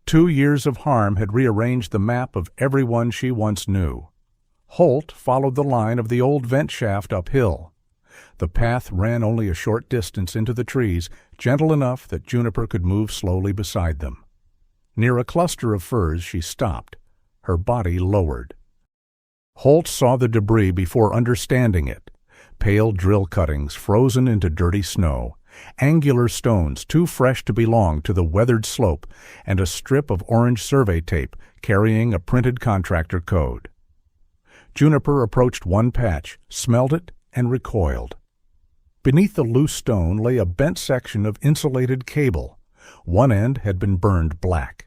[SPEAKER 1] 2 years of harm had rearranged the map of everyone she once knew. Holt followed the line of the old vent shaft uphill. The path ran only a short distance into the trees, gentle enough that Juniper could move slowly beside them. Near a cluster of firs she stopped, her body lowered. Holt saw the debris before understanding it. Pale drill cuttings frozen into dirty snow, angular stones too fresh to belong to the weathered slope, and a strip of orange survey tape carrying a printed contractor code. Juniper approached one patch, smelled it, and recoiled. Beneath the loose stone lay a bent section of insulated cable. One end had been burned black.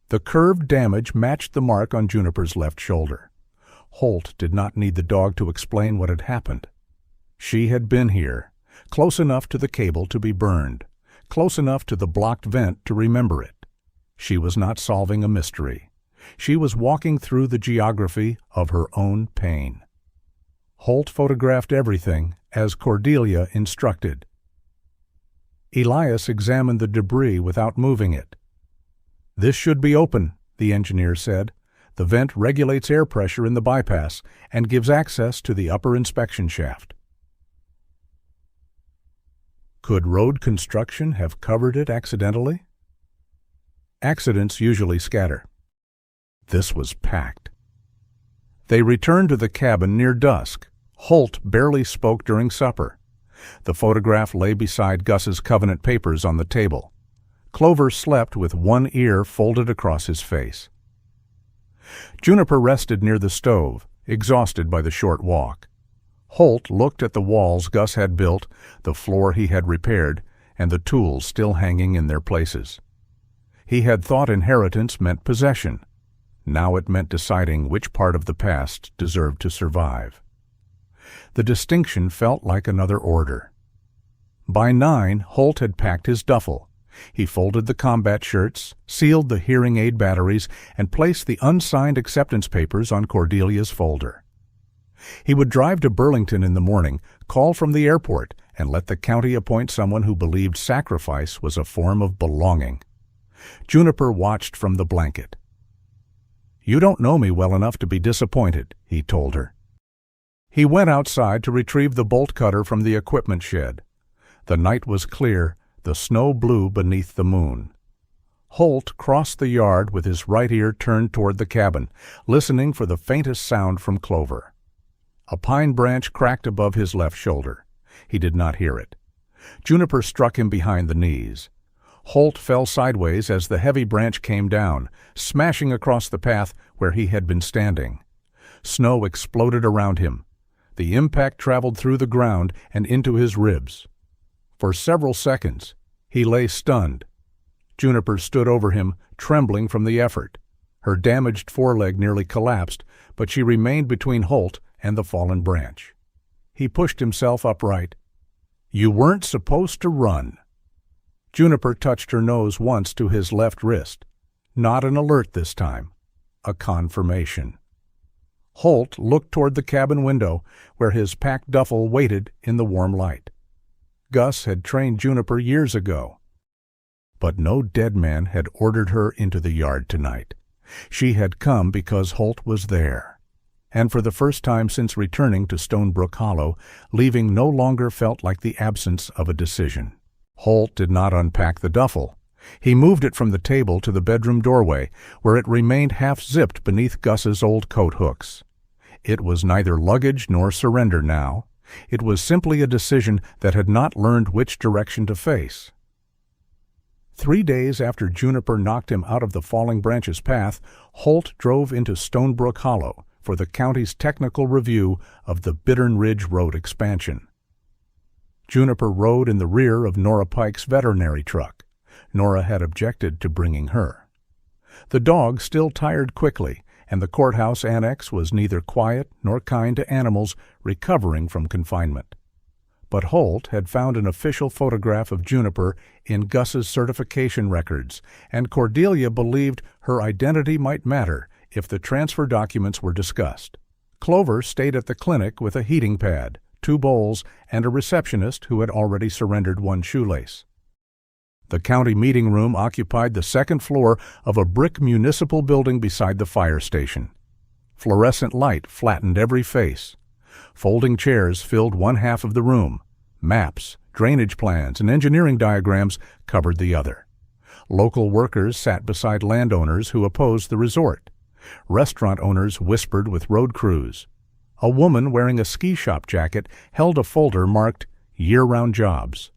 [SPEAKER 1] The curved damage matched the mark on Juniper's left shoulder. Holt did not need the dog to explain what had happened. She had been here, close enough to the cable to be burned, close enough to the blocked vent to remember it. She was not solving a mystery. She was walking through the geography of her own pain. Holt photographed everything as Cordelia instructed. Elias examined the debris without moving it. "This should be open," the engineer said. "The vent regulates air pressure in the bypass and gives access to the upper inspection shaft." Could road construction have covered it accidentally? Accidents usually scatter. This was packed. They returned to the cabin near dusk. Holt barely spoke during supper. The photograph lay beside Gus's covenant papers on the table. Clover slept with one ear folded across his face. Juniper rested near the stove, exhausted by the short walk. Holt looked at the walls Gus had built, the floor he had repaired, and the tools still hanging in their places. He had thought inheritance meant possession. Now it meant deciding which part of the past deserved to survive. The distinction felt like another order. By 9, Holt had packed his duffel. He folded the combat shirts, sealed the hearing aid batteries, and placed the unsigned acceptance papers on Cordelia's folder. He would drive to Burlington in the morning, call from the airport, and let the county appoint someone who believed sacrifice was a form of belonging. Juniper watched from the blanket. "You don't know me well enough to be disappointed," he told her. He went outside to retrieve the bolt cutter from the equipment shed. The night was clear, the snow blew beneath the moon. Holt crossed the yard with his right ear turned toward the cabin, listening for the faintest sound from Clover. A pine branch cracked above his left shoulder. He did not hear it. Juniper struck him behind the knees. Holt fell sideways as the heavy branch came down, smashing across the path where he had been standing. Snow exploded around him. The impact traveled through the ground and into his ribs. For several seconds, he lay stunned. Juniper stood over him, trembling from the effort. Her damaged foreleg nearly collapsed, but she remained between Holt and the fallen branch. He pushed himself upright. "You weren't supposed to run." Juniper touched her nose once to his left wrist. Not an alert this time. A confirmation. Holt looked toward the cabin window, where his packed duffel waited in the warm light. Gus had trained Juniper years ago. But no dead man had ordered her into the yard tonight. She had come because Holt was there. And for the first time since returning to Stonebrook Hollow, leaving no longer felt like the absence of a decision. Holt did not unpack the duffel. He moved it from the table to the bedroom doorway, where it remained half-zipped beneath Gus's old coat hooks. It was neither luggage nor surrender now. It was simply a decision that had not learned which direction to face. 3 days after Juniper knocked him out of the falling branch's path, Holt drove into Stonebrook Hollow for the county's technical review of the Bittern Ridge Road expansion. Juniper rode in the rear of Nora Pike's veterinary truck. Nora had objected to bringing her. The dog still tired quickly, and the courthouse annex was neither quiet nor kind to animals recovering from confinement. But Holt had found an official photograph of Juniper in Gus's certification records, and Cordelia believed her identity might matter if the transfer documents were discussed. Clover stayed at the clinic with a heating pad, 2 bowls, and a receptionist who had already surrendered 1 shoelace. The county meeting room occupied the 2nd floor of a brick municipal building beside the fire station. Fluorescent light flattened every face. Folding chairs filled one half of the room. Maps, drainage plans, and engineering diagrams covered the other. Local workers sat beside landowners who opposed the resort. Restaurant owners whispered with road crews. A woman wearing a ski shop jacket held a folder marked "Year-Round Jobs."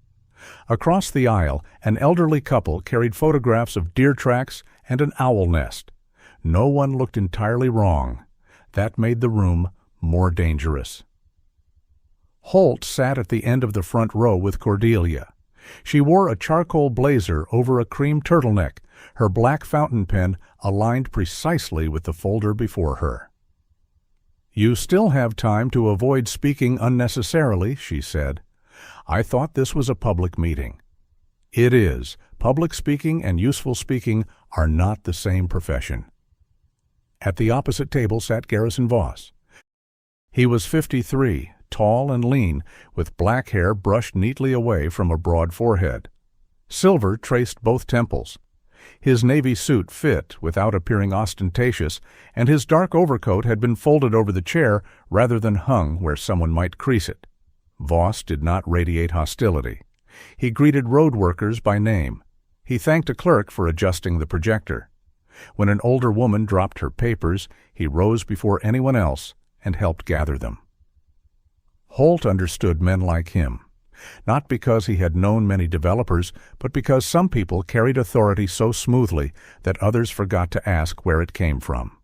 [SPEAKER 1] Across the aisle, an elderly couple carried photographs of deer tracks and an owl nest. No one looked entirely wrong. That made the room more dangerous. Holt sat at the end of the front row with Cordelia. She wore a charcoal blazer over a cream turtleneck, her black fountain pen aligned precisely with the folder before her. "You still have time to avoid speaking unnecessarily," she said. "I thought this was a public meeting." "It is. Public speaking and useful speaking are not the same profession." At the opposite table sat Garrison Voss. He was 53, tall and lean, with black hair brushed neatly away from a broad forehead. Silver traced both temples. His navy suit fit without appearing ostentatious, and his dark overcoat had been folded over the chair rather than hung where someone might crease it. Voss did not radiate hostility. He greeted road workers by name. He thanked a clerk for adjusting the projector. When an older woman dropped her papers, he rose before anyone else and helped gather them. Holt understood men like him, not because he had known many developers, but because some people carried authority so smoothly that others forgot to ask where it came from.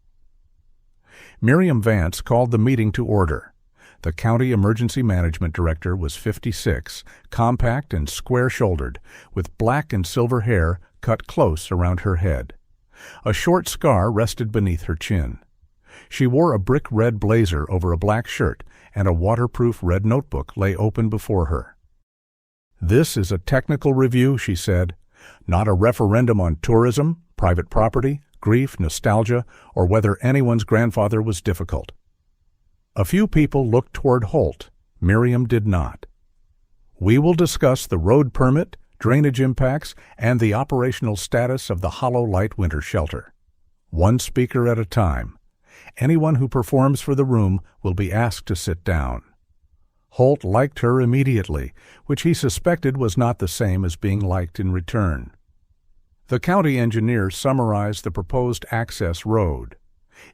[SPEAKER 1] Miriam Vance called the meeting to order. The county emergency management director was 56, compact and square-shouldered, with black and silver hair cut close around her head. A short scar rested beneath her chin. She wore a brick-red blazer over a black shirt, and a waterproof red notebook lay open before her. "This is a technical review," she said, "not a referendum on tourism, private property, grief, nostalgia, or whether anyone's grandfather was difficult." A few people looked toward Holt. Miriam did not. "We will discuss the road permit, drainage impacts, and the operational status of the Hollow Light Winter Shelter. One speaker at a time. Anyone who performs for the room will be asked to sit down." Holt liked her immediately, which he suspected was not the same as being liked in return. The county engineer summarized the proposed access road.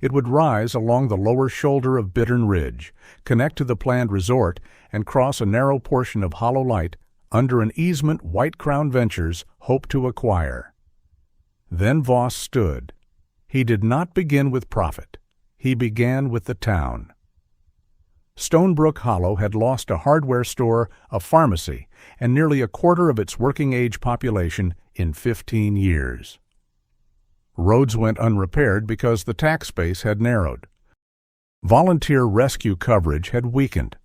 [SPEAKER 1] It would rise along the lower shoulder of Bittern Ridge, connect to the planned resort, and cross a narrow portion of Hollow Light under an easement White Crown Ventures hoped to acquire. Then Voss stood. He did not begin with profit. He began with the town. Stonebrook Hollow had lost a hardware store, a pharmacy, and nearly a quarter of its working-age population in 15 years. Roads went unrepaired because the tax base had narrowed. Volunteer rescue coverage had weakened.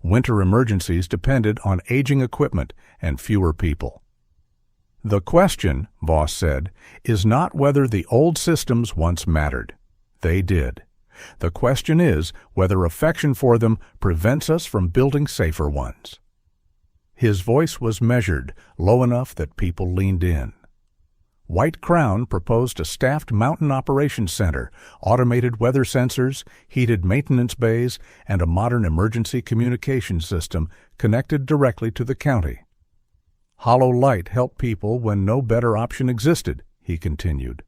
[SPEAKER 1] Winter emergencies depended on aging equipment and fewer people. "The question," Voss said, "is not whether the old systems once mattered. They did. The question is whether affection for them prevents us from building safer ones." His voice was measured, low enough that people leaned in. White Crown proposed a staffed mountain operations center, automated weather sensors, heated maintenance bays, and a modern emergency communication system connected directly to the county. "Hollow Light helped people when no better option existed," he continued.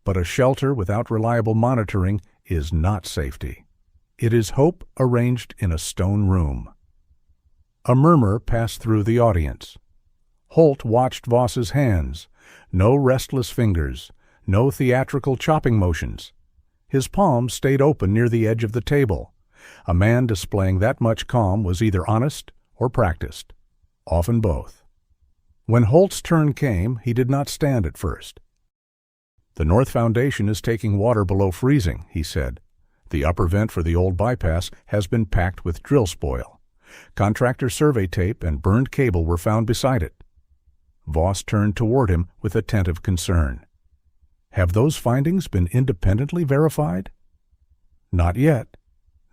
[SPEAKER 1] "But a shelter without reliable monitoring is not safety. It is hope arranged in a stone room." A murmur passed through the audience. Holt watched Voss's hands. No restless fingers, no theatrical chopping motions. His palms stayed open near the edge of the table. A man displaying that much calm was either honest or practiced, often both. When Holt's turn came, he did not stand at first. "The North Foundation is taking water below freezing," he said. "The upper vent for the old bypass has been packed with drill spoil. Contractor survey tape and burned cable were found beside it." Voss turned toward him with attentive concern. "Have those findings been independently verified?" "Not yet."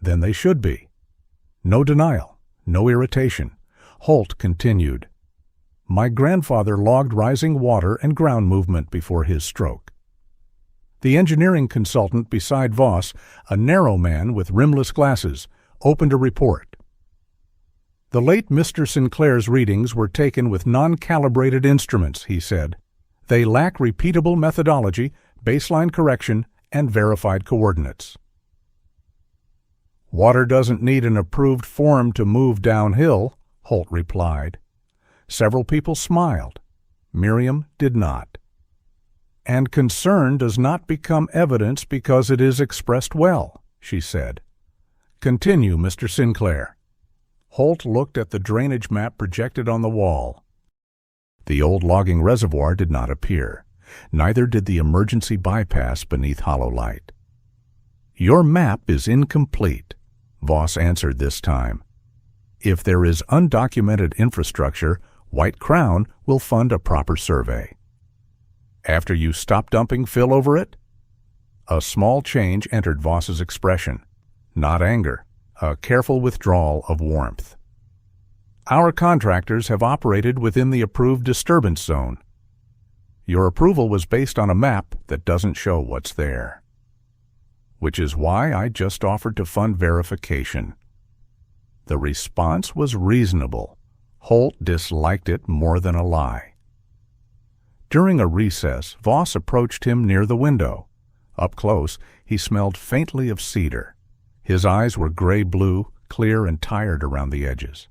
[SPEAKER 1] "Then they should be." No denial, no irritation. Holt continued. "My grandfather logged rising water and ground movement before his stroke." The engineering consultant beside Voss, a narrow man with rimless glasses, opened a report. "The late Mr. Sinclair's readings were taken with non-calibrated instruments," he said. "They lack repeatable methodology, baseline correction, and verified coordinates." "Water doesn't need an approved form to move downhill," Holt replied. Several people smiled. Miriam did not. "And concern does not become evidence because it is expressed well," she said. "Continue, Mr. Sinclair." Holt looked at the drainage map projected on the wall. The old logging reservoir did not appear. Neither did the emergency bypass beneath Hollow Light. "Your map is incomplete," Voss answered this time. "If there is undocumented infrastructure, White Crown will fund a proper survey." "After you stop dumping fill over it?" A small change entered Voss's expression. Not anger, a careful withdrawal of warmth. "Our contractors have operated within the approved disturbance zone. Your approval was based on a map that doesn't show what's there. Which is why I just offered to fund verification." The response was reasonable. Holt disliked it more than a lie. During a recess, Voss approached him near the window. Up close, he smelled faintly of cedar. His eyes were gray-blue, clear and tired around the edges.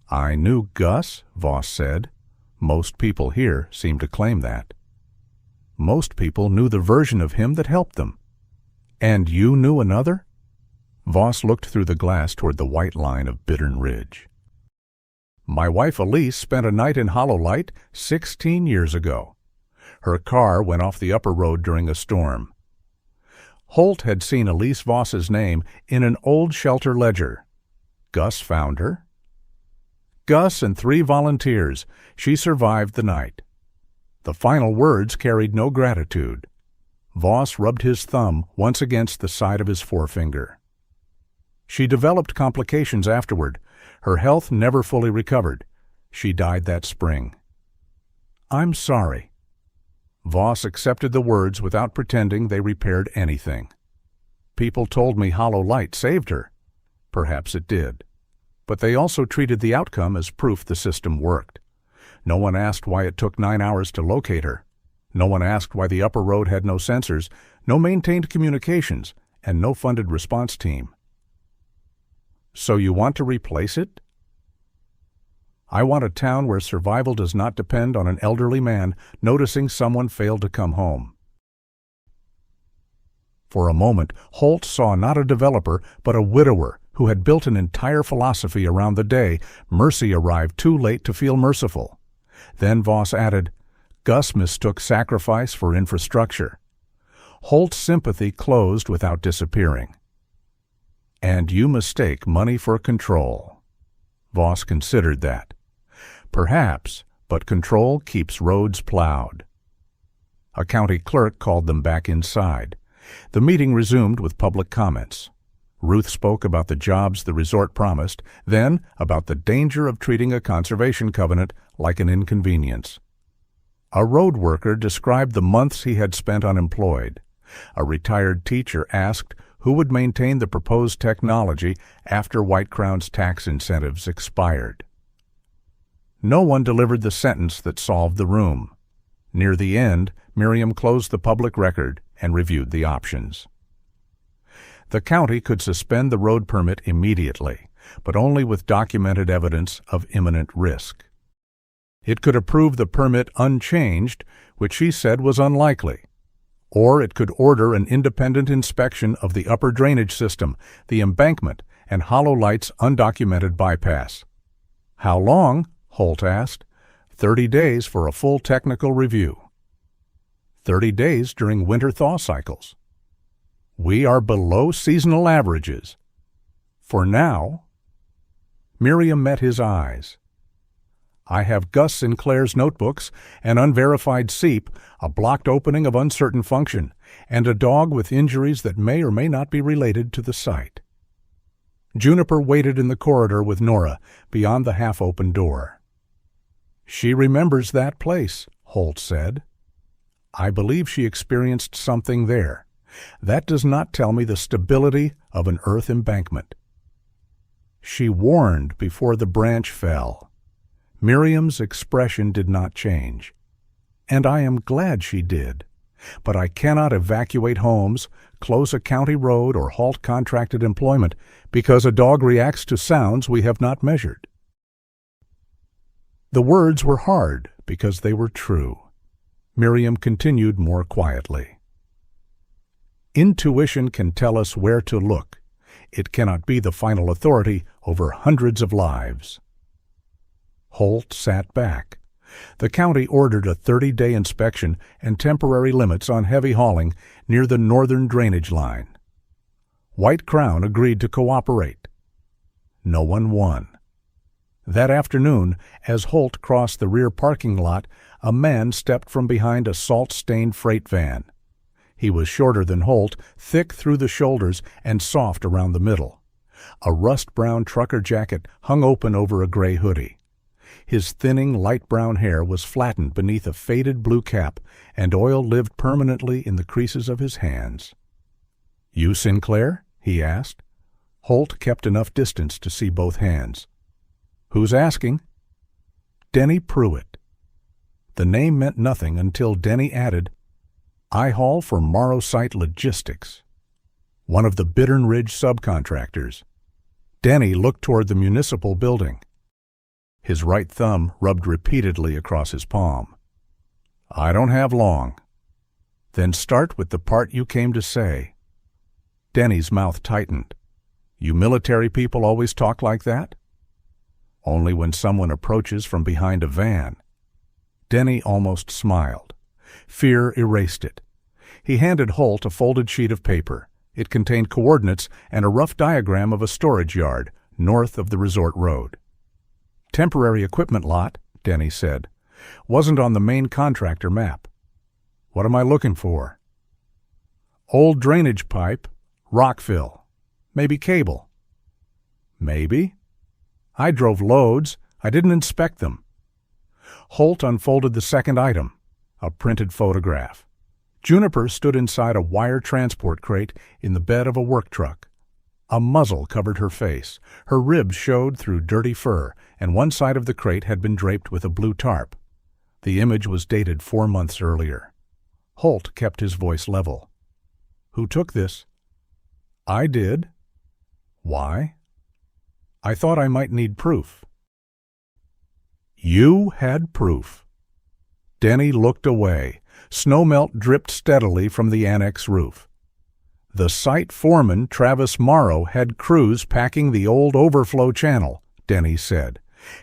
[SPEAKER 1] "I knew Gus," Voss said. "Most people here seem to claim that." "Most people knew the version of him that helped them." "And you knew another?" Voss looked through the glass toward the white line of Bittern Ridge. "My wife Elise spent a night in Hollow Light 16 years ago. Her car went off the upper road during a storm." Holt had seen Elise Voss's name in an old shelter ledger. Gus found her. Gus and 3 volunteers. She survived the night." The final words carried no gratitude. Voss rubbed his thumb once against the side of his forefinger. She developed complications afterward. Her health never fully recovered. She died that spring. "I'm sorry." Voss accepted the words without pretending they repaired anything. "People told me hollow light saved her. Perhaps it did. But they also treated the outcome as proof the system worked. No one asked why it took 9 hours to locate her. No one asked why the upper road had no sensors, no maintained communications, and no funded response team." "So you want to replace it?" "I want a town where survival does not depend on an elderly man noticing someone failed to come home." For a moment, Holt saw not a developer, but a widower who had built an entire philosophy around the day mercy arrived too late to feel merciful. Then Voss added, "Gus mistook sacrifice for infrastructure." Holt's sympathy closed without disappearing. "And you mistake money for control." Voss considered that. "Perhaps, but control keeps roads plowed." A county clerk called them back inside. The meeting resumed with public comments. Ruth spoke about the jobs the resort promised, then about the danger of treating a conservation covenant like an inconvenience. A road worker described the months he had spent unemployed. A retired teacher asked who would maintain the proposed technology after White Crown's tax incentives expired. No one delivered the sentence that solved the room. Near the end, Miriam closed the public record and reviewed the options. The county could suspend the road permit immediately, but only with documented evidence of imminent risk. It could approve the permit unchanged, which she said was unlikely. Or it could order an independent inspection of the upper drainage system, the embankment, and Hollow Light's undocumented bypass. "How long?" Holt asked. 30 days for a full technical review." 30 days during winter thaw cycles. "We are below seasonal averages." "For now." Miriam met his eyes. "I have Gus Sinclair's notebooks, an unverified seep, a blocked opening of uncertain function, and a dog with injuries that may or may not be related to the site." Juniper waited in the corridor with Nora, beyond the half-open door. "She remembers that place," Holt said. "I believe she experienced something there. That does not tell me the stability of an earth embankment." She warned before the branch fell. Miriam's expression did not change. "And I am glad she did. But I cannot evacuate homes, close a county road, or halt contracted employment because a dog reacts to sounds we have not measured." The words were hard because they were true. Miriam continued more quietly. "Intuition can tell us where to look. It cannot be the final authority over hundreds of lives." Holt sat back. The county ordered a 30-day inspection and temporary limits on heavy hauling near the northern drainage line. White Crown agreed to cooperate. No one won. That afternoon, as Holt crossed the rear parking lot, a man stepped from behind a salt-stained freight van. He was shorter than Holt, thick through the shoulders and soft around the middle. A rust-brown trucker jacket hung open over a gray hoodie. His thinning light brown hair was flattened beneath a faded blue cap, and oil lived permanently in the creases of his hands. "You Sinclair?" he asked. Holt kept enough distance to see both hands. "Who's asking?" "Denny Pruitt." The name meant nothing until Denny added, "I haul for Morrow Site Logistics," one of the Bittern Ridge subcontractors. Denny looked toward the municipal building. His right thumb rubbed repeatedly across his palm. "I don't have long." "Then start with the part you came to say." Denny's mouth tightened. "You military people always talk like that?" "Only when someone approaches from behind a van." Denny almost smiled. Fear erased it. He handed Holt a folded sheet of paper. It contained coordinates and a rough diagram of a storage yard north of the resort road. Temporary equipment lot, Denny said. Wasn't on the main contractor map. What am I looking for? Old drainage pipe, rock fill. Maybe cable. Maybe. I drove loads. I didn't inspect them. Holt unfolded the second item, a printed photograph. Juniper stood inside a wire transport crate in the bed of a work truck. A muzzle covered her face. Her ribs showed through dirty fur, and one side of the crate had been draped with a blue tarp. The image was dated 4 months earlier. Holt kept his voice level. Who took this? I did. Why? I thought I might need proof. You had proof. Denny looked away. Snowmelt dripped steadily from the annex roof. The site foreman, Travis Morrow, had crews packing the old overflow channel, Denny said.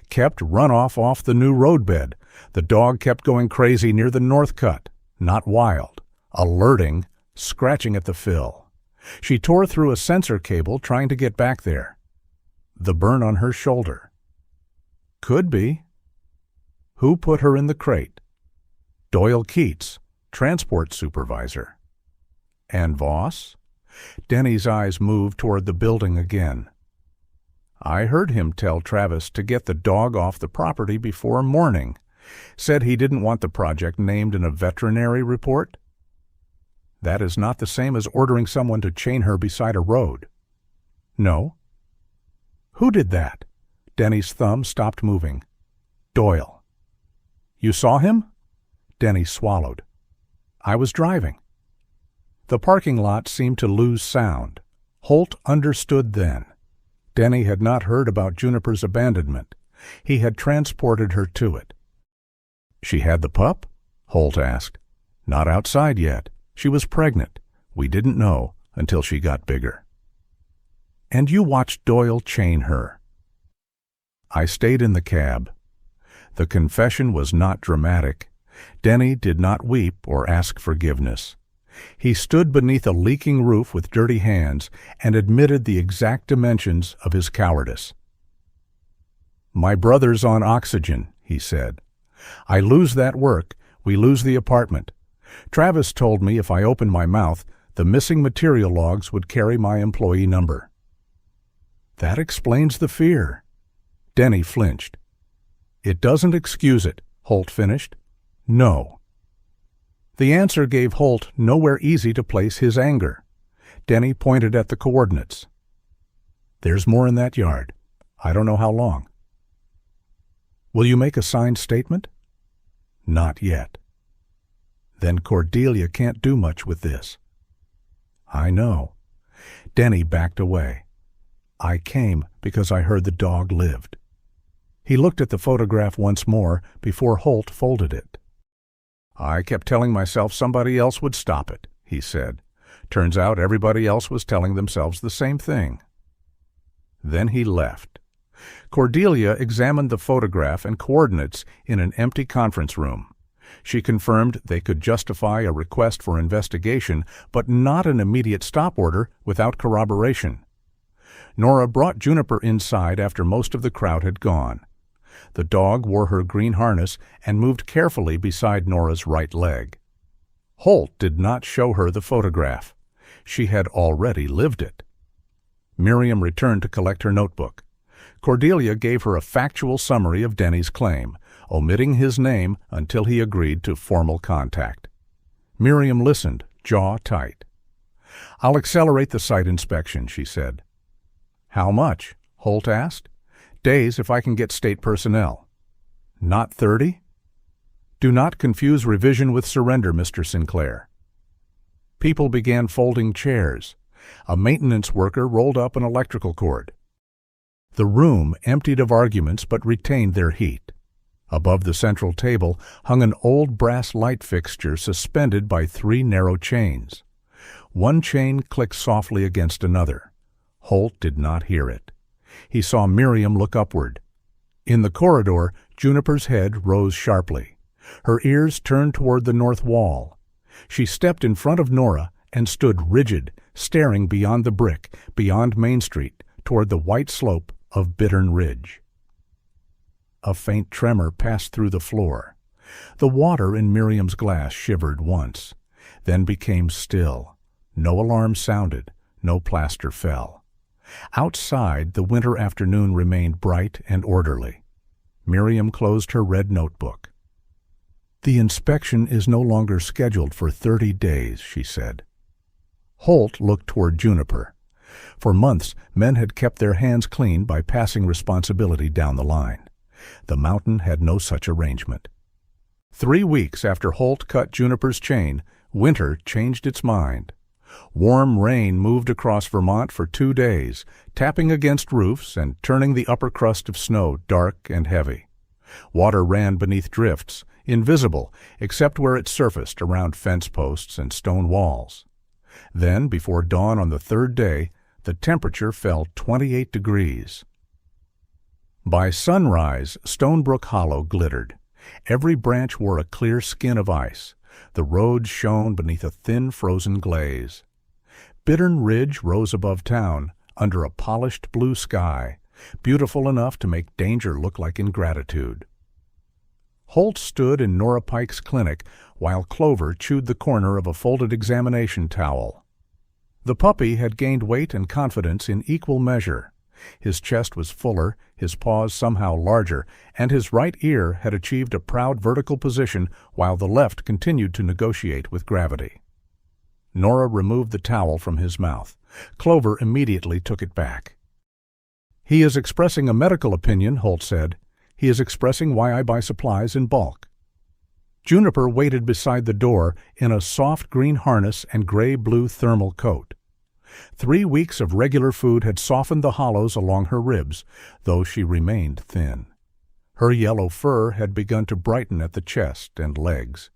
[SPEAKER 1] Kept runoff off the new roadbed. The dog kept going crazy near the north cut. Not wild. Alerting, scratching at the fill. She tore through a sensor cable trying to get back there. The burn on her shoulder. Could be. Who put her in the crate? Doyle Keats, transport supervisor. And Voss? Denny's eyes moved toward the building again. I heard him tell Travis to get the dog off the property before morning. Said he didn't want the project named in a veterinary report. That is not the same as ordering someone to chain her beside a road. No. Who did that? Denny's thumb stopped moving. Doyle. You saw him? Denny swallowed. I was driving. The parking lot seemed to lose sound. Holt understood then. Denny had not heard about Juniper's abandonment. He had transported her to it. She had the pup? Holt asked. Not outside yet. She was pregnant. We didn't know until she got bigger. And you watched Doyle chain her. I stayed in the cab. The confession was not dramatic. Denny did not weep or ask forgiveness. He stood beneath a leaking roof with dirty hands and admitted the exact dimensions of his cowardice. My brother's on oxygen, he said. I lose that work, we lose the apartment. Travis told me if I opened my mouth, the missing material logs would carry my employee number. That explains the fear. Denny flinched. It doesn't excuse it, Holt finished. No. The answer gave Holt nowhere easy to place his anger. Denny pointed at the coordinates. There's more in that yard. I don't know how long. Will you make a signed statement? Not yet. Then Cordelia can't do much with this. I know. Denny backed away. I came because I heard the dog lived. He looked at the photograph once more before Holt folded it. I kept telling myself somebody else would stop it, he said. Turns out everybody else was telling themselves the same thing. Then he left. Cordelia examined the photograph and coordinates in an empty conference room. She confirmed they could justify a request for investigation, but not an immediate stop order without corroboration. Nora brought Juniper inside after most of the crowd had gone. The dog wore her green harness and moved carefully beside Nora's right leg. Holt did not show her the photograph. She had already lived it. Miriam returned to collect her notebook. Cordelia gave her a factual summary of Denny's claim, omitting his name until he agreed to formal contact. Miriam listened, jaw tight. I'll accelerate the site inspection, she said. How much? Holt asked. Days if I can get state personnel. Not 30? Do not confuse revision with surrender, Mr. Sinclair. People began folding chairs. A maintenance worker rolled up an electrical cord. The room emptied of arguments but retained their heat. Above the central table hung an old brass light fixture suspended by 3 narrow chains. One chain clicked softly against another. Holt did not hear it. He saw Miriam look upward. In the corridor, Juniper's head rose sharply. Her ears turned toward the north wall. She stepped in front of Nora and stood rigid, staring beyond the brick, beyond Main Street, toward the white slope of Bittern Ridge. A faint tremor passed through the floor. The water in Miriam's glass shivered once, then became still. No alarm sounded, no plaster fell. Outside, the winter afternoon remained bright and orderly. Miriam closed her red notebook. "The inspection is no longer scheduled for 30 days, she said. Holt looked toward Juniper. For months, men had kept their hands clean by passing responsibility down the line. The mountain had no such arrangement. 3 weeks after Holt cut Juniper's chain, winter changed its mind. Warm rain moved across Vermont for 2 days, tapping against roofs and turning the upper crust of snow dark and heavy. Water ran beneath drifts, invisible except where it surfaced around fence posts and stone walls. Then, before dawn on the 3rd day, the temperature fell 28 degrees. By sunrise, Stonebrook Hollow glittered. Every branch wore a clear skin of ice. The roads shone beneath a thin frozen glaze. Bittern Ridge rose above town, under a polished blue sky, beautiful enough to make danger look like ingratitude. Holt stood in Nora Pike's clinic while Clover chewed the corner of a folded examination towel. The puppy had gained weight and confidence in equal measure. His chest was fuller, his paws somehow larger, and his right ear had achieved a proud vertical position while the left continued to negotiate with gravity. Nora removed the towel from his mouth. Clover immediately took it back. "He is expressing a medical opinion," Holt said. "He is expressing why I buy supplies in bulk." Juniper waited beside the door in a soft green harness and gray-blue thermal coat. 3 weeks of regular food had softened the hollows along her ribs, though she remained thin. Her yellow fur had begun to brighten at the chest and legs.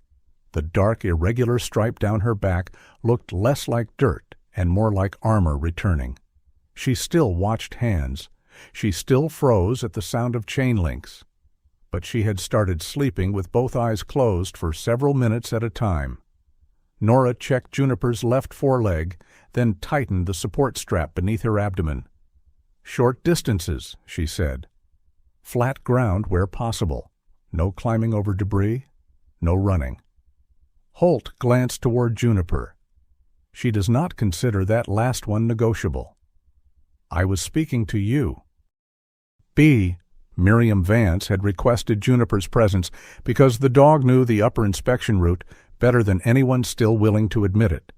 [SPEAKER 1] The dark, irregular stripe down her back looked less like dirt and more like armor returning. She still watched hands. She still froze at the sound of chain links. But she had started sleeping with both eyes closed for several minutes at a time. Nora checked Juniper's left foreleg, then tightened the support strap beneath her abdomen. "Short distances," she said. "Flat ground where possible. No climbing over debris. No running." Holt glanced toward Juniper. "She does not consider that last one negotiable." "I was speaking to you." Miriam Vance had requested Juniper's presence because the dog knew the upper inspection route better than anyone still willing to admit it.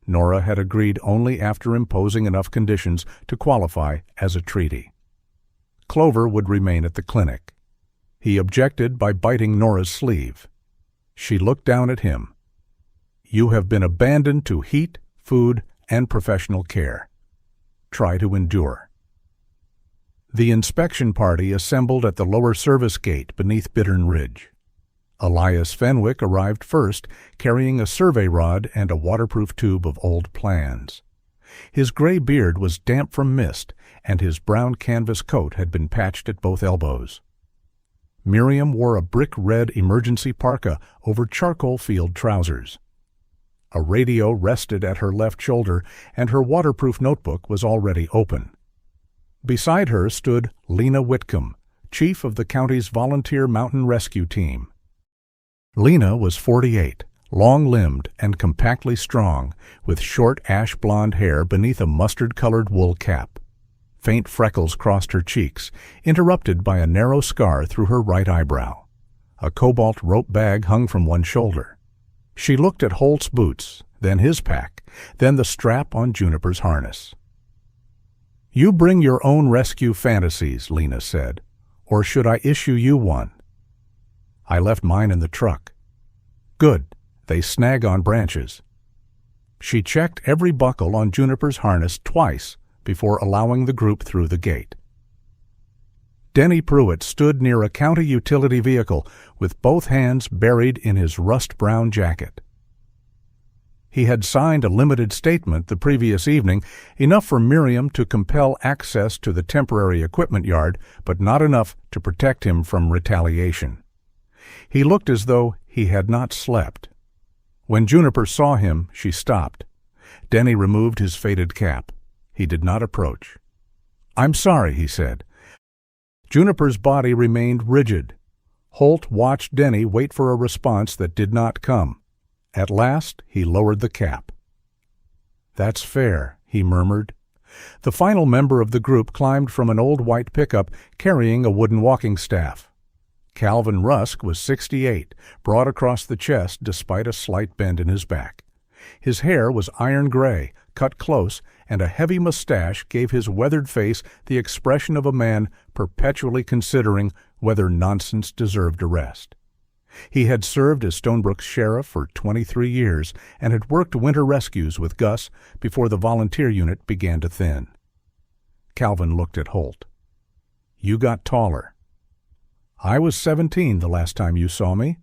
[SPEAKER 1] Nora had agreed only after imposing enough conditions to qualify as a treaty. Clover would remain at the clinic. He objected by biting Nora's sleeve. She looked down at him. "You have been abandoned to heat, food, and professional care. Try to endure." The inspection party assembled at the lower service gate beneath Bittern Ridge. Elias Fenwick arrived first, carrying a survey rod and a waterproof tube of old plans. His gray beard was damp from mist, and his brown canvas coat had been patched at both elbows. Miriam wore a brick-red emergency parka over charcoal field trousers. A radio rested at her left shoulder, and her waterproof notebook was already open. Beside her stood Lena Whitcomb, chief of the county's volunteer mountain rescue team. Lena was 48, long-limbed and compactly strong, with short ash-blonde hair beneath a mustard-colored wool cap. Faint freckles crossed her cheeks, interrupted by a narrow scar through her right eyebrow. A cobalt rope bag hung from one shoulder. She looked at Holt's boots, then his pack, then the strap on Juniper's harness. "You bring your own rescue fantasies," Lena said. "Or should I issue you one?" "I left mine in the truck." "Good. They snag on branches." She checked every buckle on Juniper's harness twice before allowing the group through the gate. Denny Pruitt stood near a county utility vehicle with both hands buried in his rust-brown jacket. He had signed a limited statement the previous evening, enough for Miriam to compel access to the temporary equipment yard, but not enough to protect him from retaliation. He looked as though he had not slept. When Juniper saw him, she stopped. Denny removed his faded cap. He did not approach. "I'm sorry," he said. Juniper's body remained rigid. Holt watched Denny wait for a response that did not come. At last, he lowered the cap. "That's fair," he murmured. The final member of the group climbed from an old white pickup carrying a wooden walking staff. Calvin Rusk was 68, broad across the chest despite a slight bend in his back. His hair was iron gray, cut close, and a heavy mustache gave his weathered face the expression of a man perpetually considering whether nonsense deserved arrest. He had served as Stonebrook's sheriff for 23 years and had worked winter rescues with Gus before the volunteer unit began to thin. Calvin looked at Holt. "You got taller." "I was 17 the last time you saw me."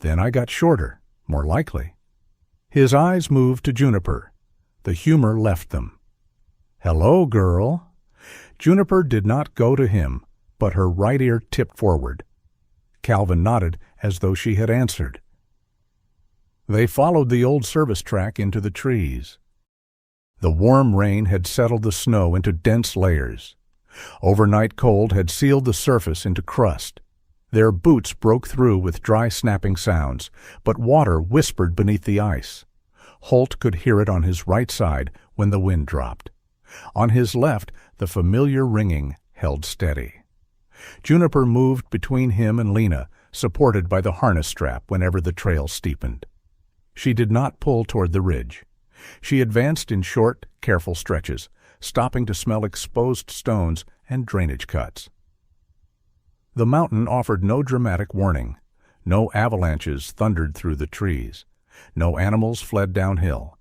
[SPEAKER 1] "Then I got shorter, more likely." His eyes moved to Juniper. The humor left them. "Hello, girl." Juniper did not go to him, but her right ear tipped forward. Calvin nodded as though she had answered. They followed the old service track into the trees. The warm rain had settled the snow into dense layers. Overnight cold had sealed the surface into crust. Their boots broke through with dry snapping sounds, but water whispered beneath the ice. Holt could hear it on his right side when the wind dropped. On his left, the familiar ringing held steady. Juniper moved between him and Lena, supported by the harness strap whenever the trail steepened. She did not pull toward the ridge. She advanced in short, careful stretches, stopping to smell exposed stones and drainage cuts. The mountain offered no dramatic warning. No avalanches thundered through the trees. No animals fled downhill.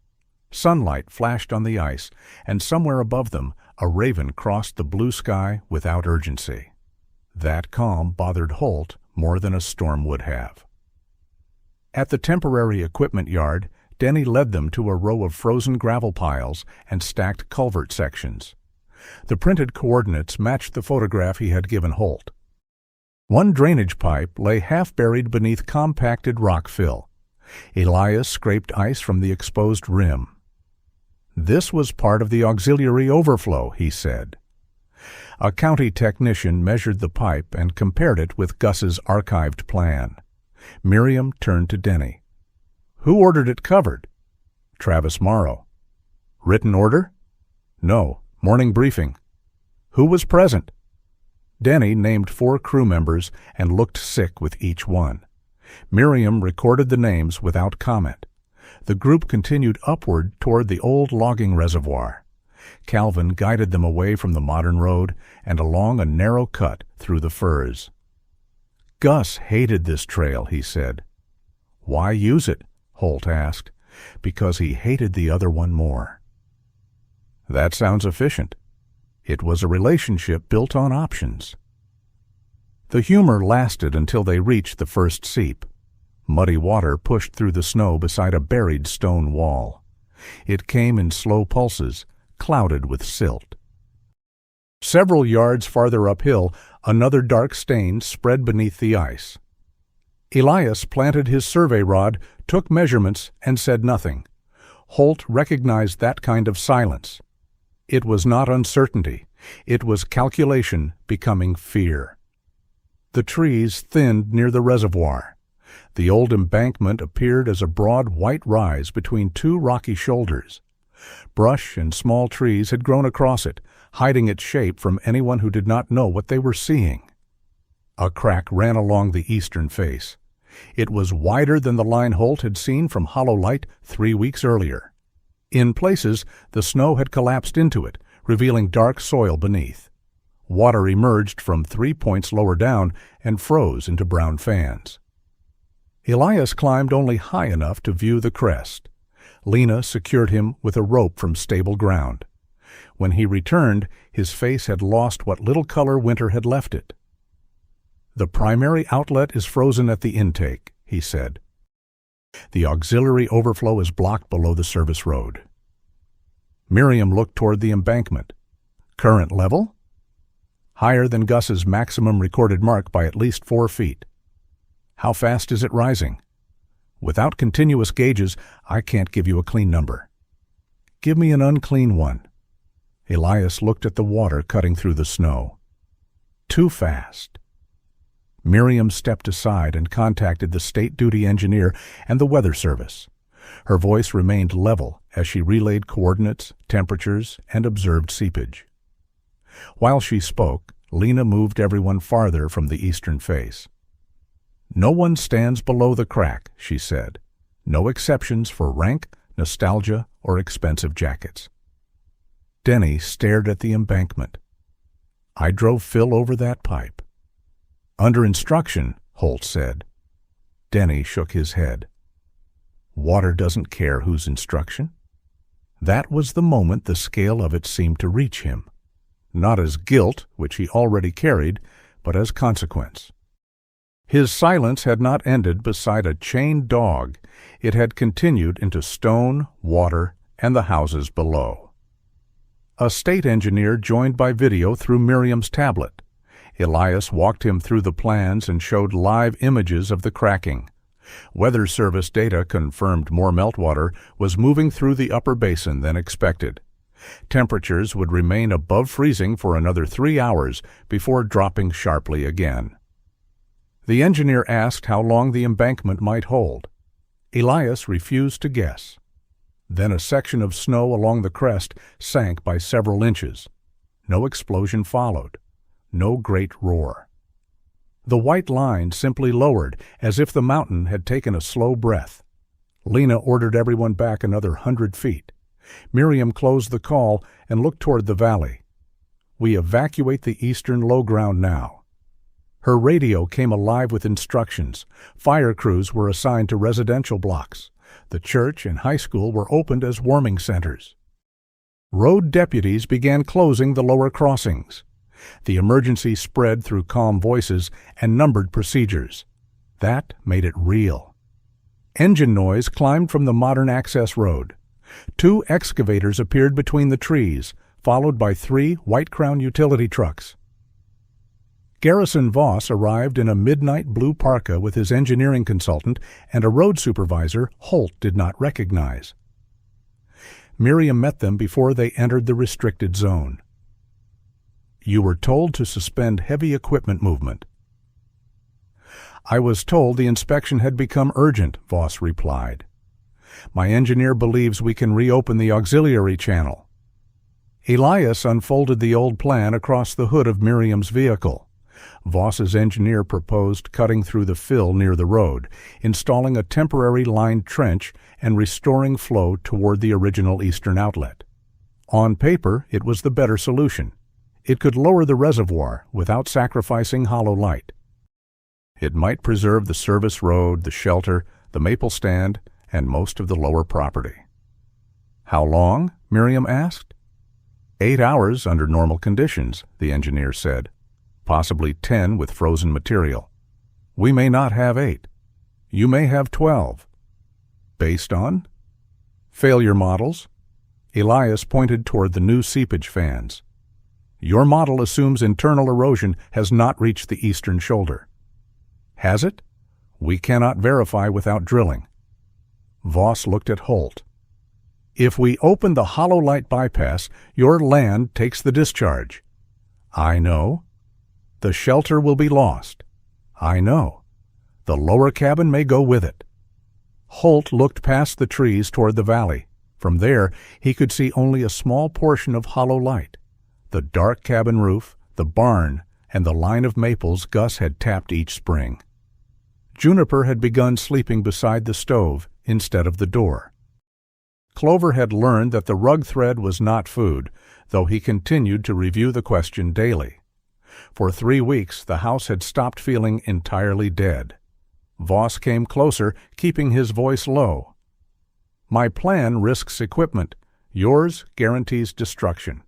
[SPEAKER 1] Sunlight flashed on the ice, and somewhere above them a raven crossed the blue sky without urgency. That calm bothered Holt more than a storm would have. At the temporary equipment yard, Denny led them to a row of frozen gravel piles and stacked culvert sections. The printed coordinates matched the photograph he had given Holt. One drainage pipe lay half-buried beneath compacted rock fill. Elias scraped ice from the exposed rim. This was part of the auxiliary overflow, he said. A county technician measured the pipe and compared it with Gus's archived plan. Miriam turned to Denny. "Who ordered it covered?" "Travis Morrow." "Written order?" "No, morning briefing." "Who was present?" Denny named 4 crew members and looked sick with each one. Miriam recorded the names without comment. The group continued upward toward the old logging reservoir. Calvin guided them away from the modern road and along a narrow cut through the firs. "Gus hated this trail," he said. "Why use it?" Holt asked. "Because he hated the other one more." "That sounds efficient." It was a relationship built on options. The humor lasted until they reached the first seep. Muddy water pushed through the snow beside a buried stone wall. It came in slow pulses, clouded with silt. Several yards farther uphill, another dark stain spread beneath the ice. Elias planted his survey rod, took measurements, and said nothing. Holt recognized that kind of silence. It was not uncertainty. It was calculation becoming fear. The trees thinned near the reservoir. The old embankment appeared as a broad white rise between 2 rocky shoulders. Brush and small trees had grown across it, hiding its shape from anyone who did not know what they were seeing. A crack ran along the eastern face. It was wider than the line Holt had seen from Hollow Light 3 weeks earlier. In places, the snow had collapsed into it, revealing dark soil beneath. Water emerged from 3 points lower down and froze into brown fans. Elias climbed only high enough to view the crest. Lena secured him with a rope from stable ground. When he returned, his face had lost what little color winter had left it. "The primary outlet is frozen at the intake," he said. "The auxiliary overflow is blocked below the service road." Miriam looked toward the embankment. "Current level?" "Higher than Gus's maximum recorded mark by at least 4 feet. "How fast is it rising?" "Without continuous gauges, I can't give you a clean number." "Give me an unclean one." Elias looked at the water cutting through the snow. Too fast. Miriam stepped aside and contacted the state duty engineer and the weather service. Her voice remained level as she relayed coordinates, temperatures, and observed seepage. While she spoke, Lena moved everyone farther from the eastern face. "No one stands below the crack," she said. "No exceptions for rank, nostalgia, or expensive jackets." Denny stared at the embankment. "I drove Phil over that pipe." "Under instruction," Holt said. Denny shook his head. "Water doesn't care whose instruction." That was the moment the scale of it seemed to reach him. Not as guilt, which he already carried, but as consequence. His silence had not ended beside a chained dog. It had continued into stone, water, and the houses below. A state engineer joined by video through Miriam's tablet. Elias walked him through the plans and showed live images of the cracking. Weather Service data confirmed more meltwater was moving through the upper basin than expected. Temperatures would remain above freezing for another 3 hours before dropping sharply again. The engineer asked how long the embankment might hold. Elias refused to guess. Then a section of snow along the crest sank by several inches. No explosion followed. No great roar. The white line simply lowered, as if the mountain had taken a slow breath. Lena ordered everyone back another 100 feet. Miriam closed the call and looked toward the valley. "We evacuate the eastern low ground now." Her radio came alive with instructions. Fire crews were assigned to residential blocks. The church and high school were opened as warming centers. Road deputies began closing the lower crossings. The emergency spread through calm voices and numbered procedures. That made it real. Engine noise climbed from the modern access road. 2 excavators appeared between the trees, followed by 3 White Crown utility trucks. Garrison Voss arrived in a midnight blue parka with his engineering consultant and a road supervisor Holt did not recognize. Miriam met them before they entered the restricted zone. "You were told to suspend heavy equipment movement." "I was told the inspection had become urgent," Voss replied. "My engineer believes we can reopen the auxiliary channel." Elias unfolded the old plan across the hood of Miriam's vehicle. Voss's engineer proposed cutting through the fill near the road, installing a temporary lined trench and restoring flow toward the original eastern outlet. On paper, it was the better solution. It could lower the reservoir without sacrificing hollow light. It might preserve the service road, the shelter, the maple stand, and most of the lower property. "How long?" Miriam asked. 8 hours under normal conditions, the engineer said. Possibly 10 with frozen material. We may not have 8. You may have 12. Based on? Failure models. Elias pointed toward the new seepage fans. Your model assumes internal erosion has not reached the eastern shoulder. Has it? We cannot verify without drilling. Voss looked at Holt. If we open the hollow light bypass, your land takes the discharge. I know. The shelter will be lost. I know. The lower cabin may go with it. Holt looked past the trees toward the valley. From there, he could see only a small portion of hollow light. The dark cabin roof, the barn, and the line of maples Gus had tapped each spring. Juniper had begun sleeping beside the stove instead of the door. Clover had learned that the rug thread was not food, though he continued to review the question daily. For 3 weeks, the house had stopped feeling entirely dead. Voss came closer, keeping his voice low. My plan risks equipment. Yours guarantees destruction.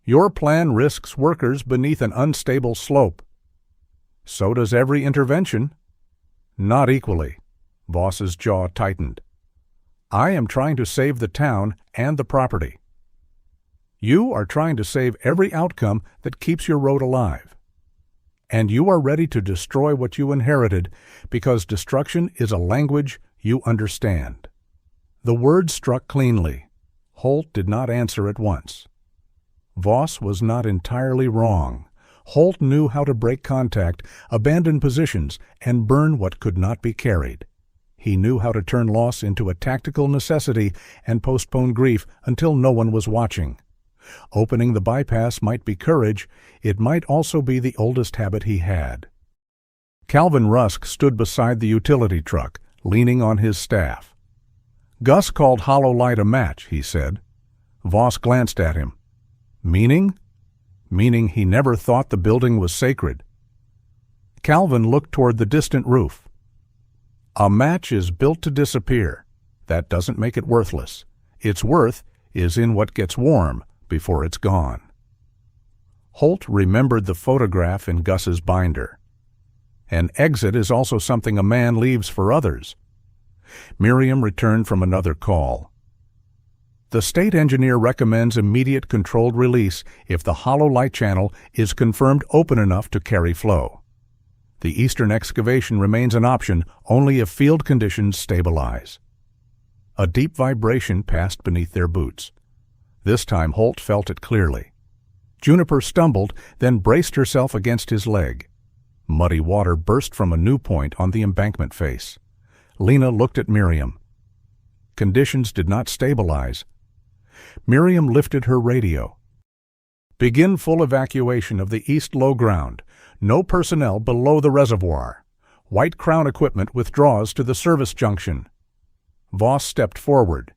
[SPEAKER 1] Your plan risks workers beneath an unstable slope. So does every intervention. Not equally. Voss's jaw tightened. I am trying to save the town and the property. You are trying to save every outcome that keeps your road alive. And you are ready to destroy what you inherited because destruction is a language you understand. The words struck cleanly. Holt did not answer at once. Voss was not entirely wrong. Holt knew how to break contact, abandon positions, and burn what could not be carried. He knew how to turn loss into a tactical necessity and postpone grief until no one was watching. Opening the bypass might be courage, it might also be the oldest habit he had. Calvin Rusk stood beside the utility truck, leaning on his staff. "Gus called hollow light a match," he said. Voss glanced at him. "Meaning?" "Meaning he never thought the building was sacred." Calvin looked toward the distant roof. "A match is built to disappear. That doesn't make it worthless. Its worth is in what gets warm before it's gone." Holt remembered the photograph in Gus's binder. An exit is also something a man leaves for others. Miriam returned from another call. "The state engineer recommends immediate controlled release if the hollow light channel is confirmed open enough to carry flow. The eastern excavation remains an option only if field conditions stabilize." A deep vibration passed beneath their boots. This time Holt felt it clearly. Juniper stumbled, then braced herself against his leg. Muddy water burst from a new point on the embankment face. Lena looked at Miriam. Conditions did not stabilize. Miriam lifted her radio. "Begin full evacuation of the east low ground. No personnel below the reservoir. White Crown equipment withdraws to the service junction." Voss stepped forward.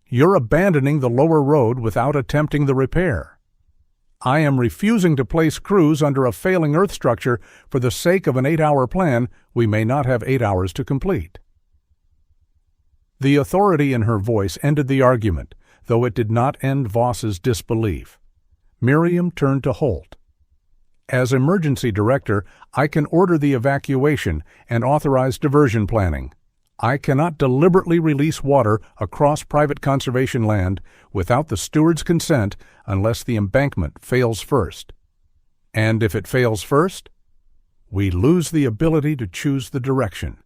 [SPEAKER 1] "You're abandoning the lower road without attempting the repair." "I am refusing to place crews under a failing earth structure for the sake of an 8-hour plan we may not have 8 hours to complete." The authority in her voice ended the argument, though it did not end Voss's disbelief. Miriam turned to Holt. "As emergency director, I can order the evacuation and authorize diversion planning. I cannot deliberately release water across private conservation land without the steward's consent unless the embankment fails first. And if it fails first, we lose the ability to choose the direction."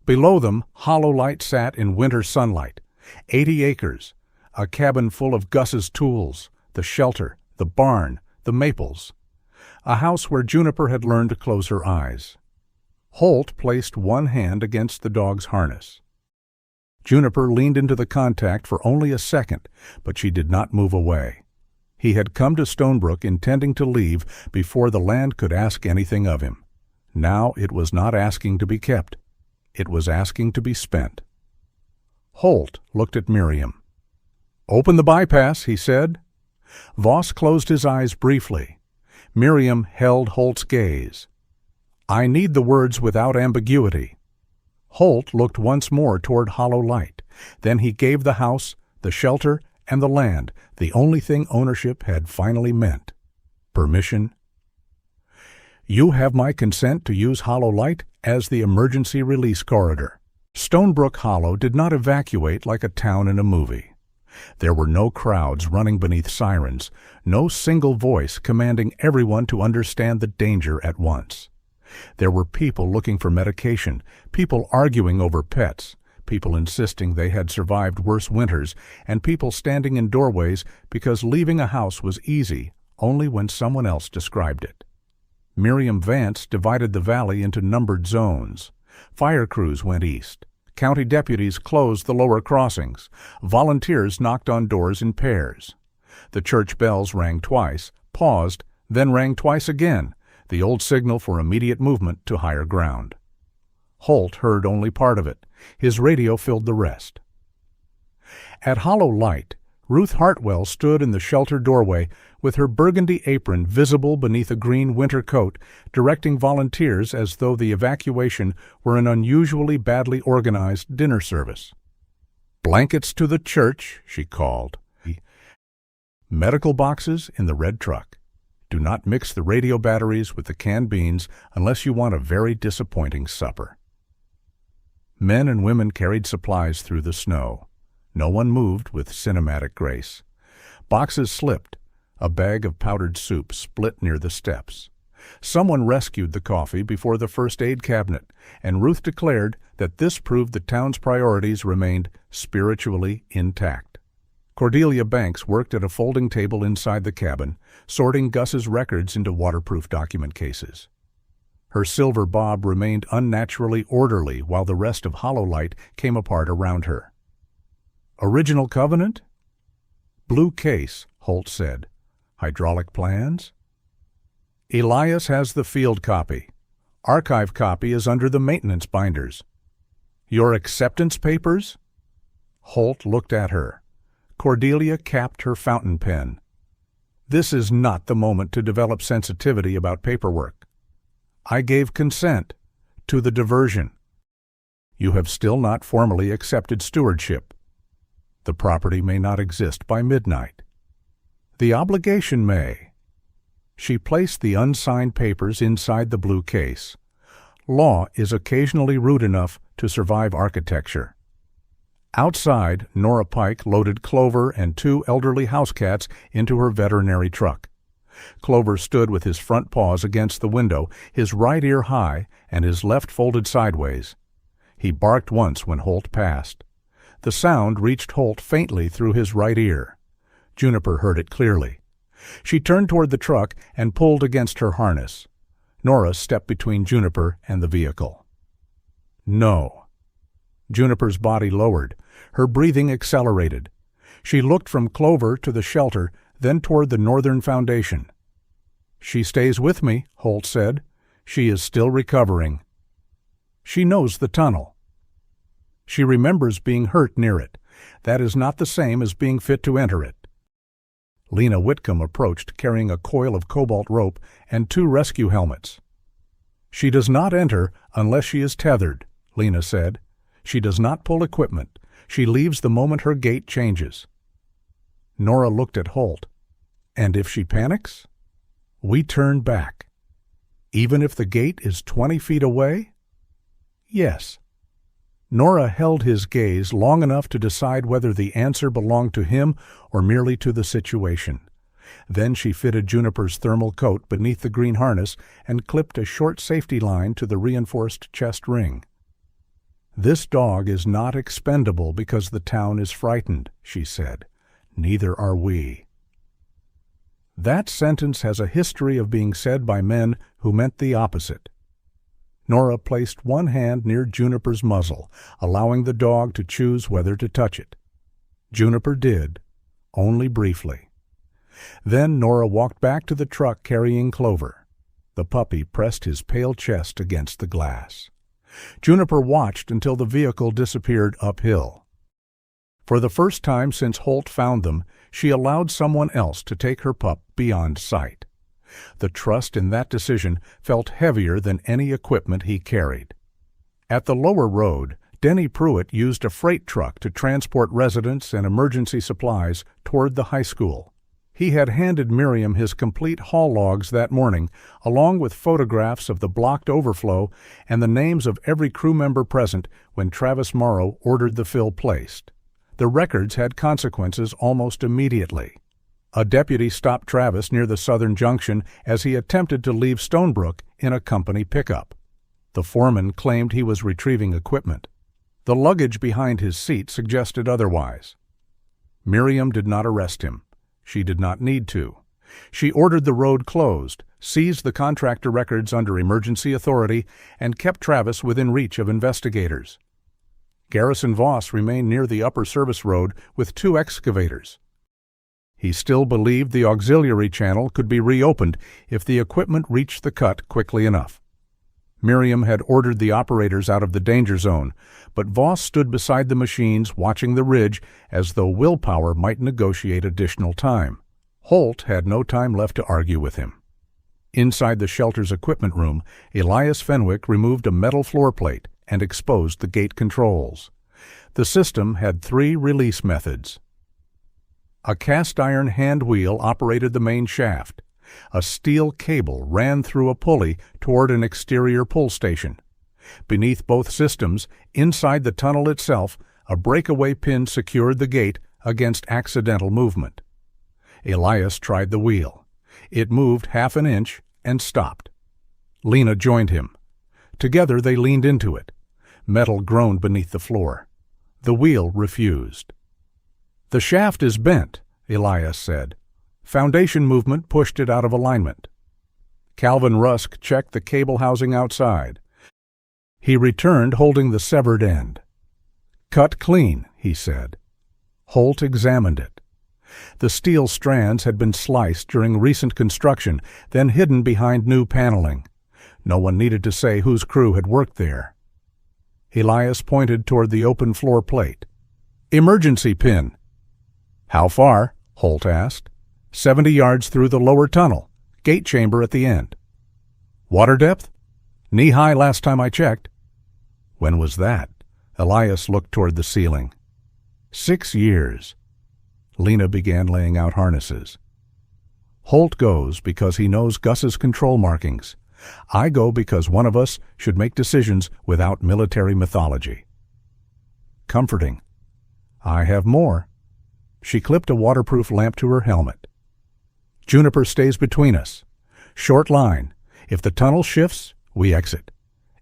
[SPEAKER 1] Below them, hollow light sat in winter sunlight. 80 acres, a cabin full of Gus's tools, the shelter, the barn, the maples. A house where Juniper had learned to close her eyes. Holt placed one hand against the dog's harness. Juniper leaned into the contact for only a second, but she did not move away. He had come to Stonebrook intending to leave before the land could ask anything of him. Now it was not asking to be kept. It was asking to be spent. Holt looked at Miriam. "Open the bypass," he said. Voss closed his eyes briefly. Miriam held Holt's gaze. "I need the words without ambiguity." Holt looked once more toward hollow light. Then he gave the house, the shelter, and the land the only thing ownership had finally meant: permission. "You have my consent to use hollow light as the emergency release corridor." Stonebrook Hollow did not evacuate like a town in a movie. There were no crowds running beneath sirens, no single voice commanding everyone to understand the danger at once. There were people looking for medication, people arguing over pets, people insisting they had survived worse winters, and people standing in doorways because leaving a house was easy only when someone else described it. Miriam Vance divided the valley into numbered zones. Fire crews went east. County deputies closed the lower crossings. Volunteers knocked on doors in pairs. The church bells rang twice, paused, then rang twice again, the old signal for immediate movement to higher ground. Holt heard only part of it. His radio filled the rest. At hollow light, Ruth Hartwell stood in the shelter doorway with her burgundy apron visible beneath a green winter coat, directing volunteers as though the evacuation were an unusually badly organized dinner service. "Blankets to the church," she called. "Medical boxes in the red truck. Do not mix the radio batteries with the canned beans unless you want a very disappointing supper." Men and women carried supplies through the snow. No one moved with cinematic grace. Boxes slipped. A bag of powdered soup split near the steps. Someone rescued the coffee before the first aid cabinet, and Ruth declared that this proved the town's priorities remained spiritually intact. Cordelia Banks worked at a folding table inside the cabin, sorting Gus's records into waterproof document cases. Her silver bob remained unnaturally orderly while the rest of Hololight came apart around her. "Original covenant?" "Blue case," Holt said. "Hydraulic plans?" "Elias has the field copy. Archive copy is under the maintenance binders." "Your acceptance papers?" Holt looked at her. Cordelia capped her fountain pen. "This is not the moment to develop sensitivity about paperwork. I gave consent to the diversion. You have still not formally accepted stewardship. The property may not exist by midnight. The obligation may." She placed the unsigned papers inside the blue case. Law is occasionally rude enough to survive architecture. Outside, Nora Pike loaded Clover and 2 elderly house cats into her veterinary truck. Clover stood with his front paws against the window, his right ear high and his left folded sideways. He barked once when Holt passed. The sound reached Holt faintly through his right ear. Juniper heard it clearly. She turned toward the truck and pulled against her harness. Nora stepped between Juniper and the vehicle. "No." Juniper's body lowered. Her breathing accelerated. She looked from Clover to the shelter, then toward the northern foundation. "She stays with me," Holt said. "She is still recovering. She knows the tunnel. She remembers being hurt near it. That is not the same as being fit to enter it." Lena Whitcomb approached, carrying a coil of cobalt rope and 2 rescue helmets. "She does not enter unless she is tethered," Lena said. "She does not pull equipment. She leaves the moment her gait changes." Nora looked at Holt. "And if she panics?" "We turn back." "Even if the gate is 20 feet away?" "Yes." Nora held his gaze long enough to decide whether the answer belonged to him or merely to the situation. Then she fitted Juniper's thermal coat beneath the green harness and clipped a short safety line to the reinforced chest ring. "This dog is not expendable because the town is frightened," she said. "Neither are we." That sentence has a history of being said by men who meant the opposite. Nora placed one hand near Juniper's muzzle, allowing the dog to choose whether to touch it. Juniper did, only briefly. Then Nora walked back to the truck carrying Clover. The puppy pressed his pale chest against the glass. Juniper watched until the vehicle disappeared uphill. For the first time since Holt found them, she allowed someone else to take her pup beyond sight. The trust in that decision felt heavier than any equipment he carried. At the lower road, Denny Pruitt used a freight truck to transport residents and emergency supplies toward the high school. He had handed Miriam his complete haul logs that morning, along with photographs of the blocked overflow and the names of every crew member present when Travis Morrow ordered the fill placed. The records had consequences almost immediately. A deputy stopped Travis near the southern junction as he attempted to leave Stonebrook in a company pickup. The foreman claimed he was retrieving equipment. The luggage behind his seat suggested otherwise. Miriam did not arrest him. She did not need to. She ordered the road closed, seized the contractor records under emergency authority, and kept Travis within reach of investigators. Garrison Voss remained near the upper service road with 2 excavators. He still believed the auxiliary channel could be reopened if the equipment reached the cut quickly enough. Miriam had ordered the operators out of the danger zone, but Voss stood beside the machines watching the ridge as though willpower might negotiate additional time. Holt had no time left to argue with him. Inside the shelter's equipment room, Elias Fenwick removed a metal floor plate and exposed the gate controls. The system had 3 release methods. A cast-iron hand wheel operated the main shaft. A steel cable ran through a pulley toward an exterior pull station. Beneath both systems, inside the tunnel itself, a breakaway pin secured the gate against accidental movement. Elias tried the wheel. It moved half an inch and stopped. Lena joined him. Together they leaned into it. Metal groaned beneath the floor. The wheel refused. "The shaft is bent," Elias said. "Foundation movement pushed it out of alignment." Calvin Rusk checked the cable housing outside. He returned holding the severed end. "Cut clean," he said. Holt examined it. The steel strands had been sliced during recent construction, then hidden behind new paneling. No one needed to say whose crew had worked there. Elias pointed toward the open floor plate. "Emergency pin." "How far?" Holt asked. 70 yards through the lower tunnel. Gate chamber at the end." "Water depth?" "Knee-high last time I checked." "When was that?" Elias looked toward the ceiling. 6 years. Lena began laying out harnesses. "Holt goes because he knows Gus's control markings. I go because one of us should make decisions without military mythology." Comforting. "I have more." She clipped a waterproof lamp to her helmet. "Juniper stays between us. Short line. If the tunnel shifts, we exit.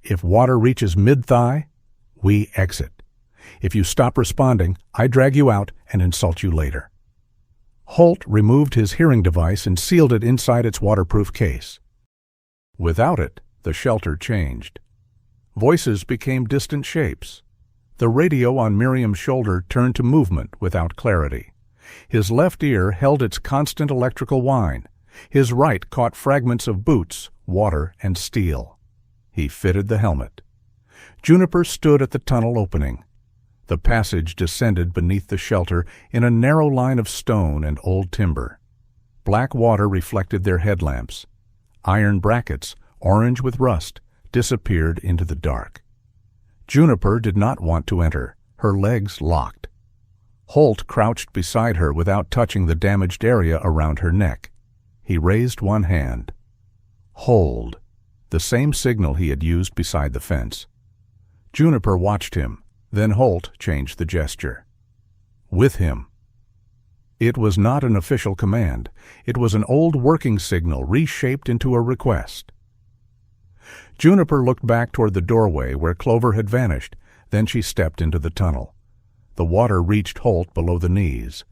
[SPEAKER 1] If water reaches mid-thigh, we exit. If you stop responding, I drag you out and insult you later." Holt removed his hearing device and sealed it inside its waterproof case. Without it, the shelter changed. Voices became distant shapes. The radio on Miriam's shoulder turned to movement without clarity. His left ear held its constant electrical whine. His right caught fragments of boots, water, and steel. He fitted the helmet. Juniper stood at the tunnel opening. The passage descended beneath the shelter in a narrow line of stone and old timber. Black water reflected their headlamps. Iron brackets, orange with rust, disappeared into the dark. Juniper did not want to enter, her legs locked. Holt crouched beside her without touching the damaged area around her neck. He raised one hand. "Hold," the same signal he had used beside the fence. Juniper watched him, then Holt changed the gesture. "With him." It was not an official command. It was an old working signal reshaped into a request. Juniper looked back toward the doorway where Clover had vanished, then she stepped into the tunnel. The water reached Holt below the knees.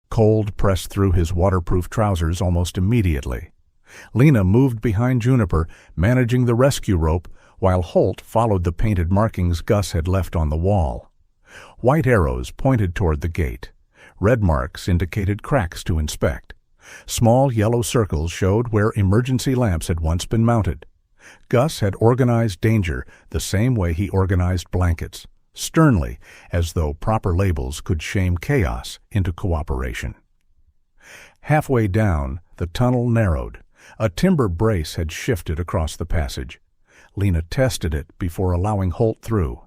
[SPEAKER 1] Cold pressed through his waterproof trousers almost immediately. Lena moved behind Juniper, managing the rescue rope, while Holt followed the painted markings Gus had left on the wall. White arrows pointed toward the gate. Red marks indicated cracks to inspect. Small yellow circles showed where emergency lamps had once been mounted. Gus had organized danger the same way he organized blankets, sternly, as though proper labels could shame chaos into cooperation. Halfway down, the tunnel narrowed. A timber brace had shifted across the passage. Lena tested it before allowing Holt through.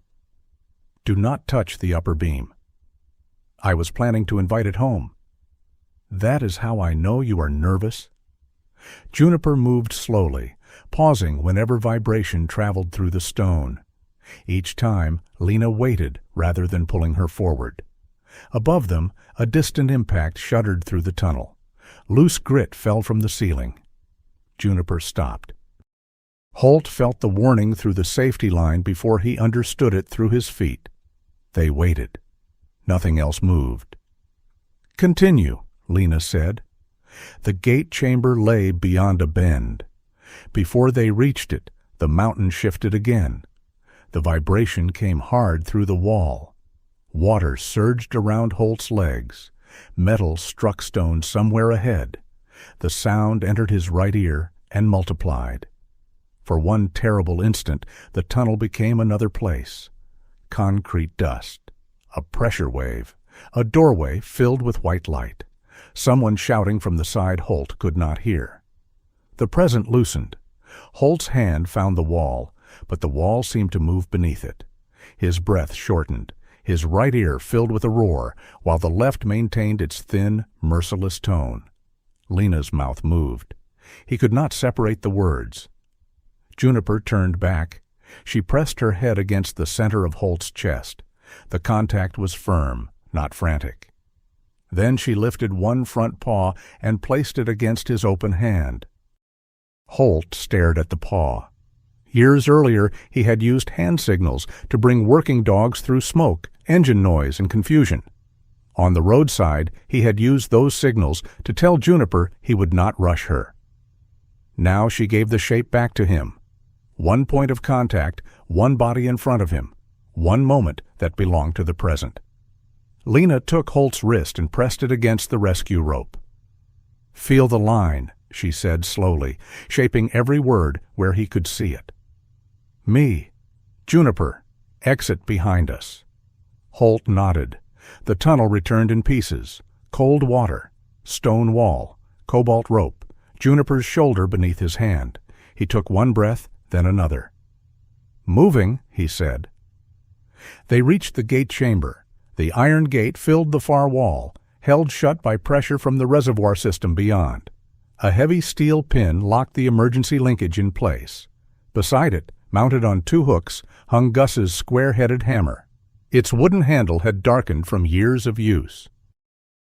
[SPEAKER 1] "Do not touch the upper beam." "I was planning to invite it home." "That is how I know you are nervous." Juniper moved slowly, pausing whenever vibration traveled through the stone. Each time, Lena waited rather than pulling her forward. Above them, a distant impact shuddered through the tunnel. Loose grit fell from the ceiling. Juniper stopped. Holt felt the warning through the safety line before he understood it through his feet. They waited. Nothing else moved. "Continue," Lena said. The gate chamber lay beyond a bend. Before they reached it, the mountain shifted again. The vibration came hard through the wall. Water surged around Holt's legs. Metal struck stone somewhere ahead. The sound entered his right ear and multiplied. For one terrible instant, the tunnel became another place. Concrete dust. A pressure wave. A doorway filled with white light. Someone shouting from the side Holt could not hear. The present loosened. Holt's hand found the wall, but the wall seemed to move beneath it. His breath shortened. His right ear filled with a roar, while the left maintained its thin, merciless tone. Lena's mouth moved. He could not separate the words. Juniper turned back. She pressed her head against the center of Holt's chest. The contact was firm, not frantic. Then she lifted one front paw and placed it against his open hand. Holt stared at the paw. Years earlier, he had used hand signals to bring working dogs through smoke, engine noise, and confusion. On the roadside, he had used those signals to tell Juniper he would not rush her. Now she gave the shape back to him. One point of contact, one body in front of him, one moment that belonged to the present. Lena took Holt's wrist and pressed it against the rescue rope. "Feel the line," she said slowly, shaping every word where he could see it. "Me. Juniper. Exit behind us." Holt nodded. The tunnel returned in pieces. Cold water, stone wall, cobalt rope, Juniper's shoulder beneath his hand. He took one breath, then another. "Moving," he said. They reached the gate chamber. The iron gate filled the far wall, held shut by pressure from the reservoir system beyond. A heavy steel pin locked the emergency linkage in place. Beside it, mounted on two hooks, hung Gus's square-headed hammer. Its wooden handle had darkened from years of use.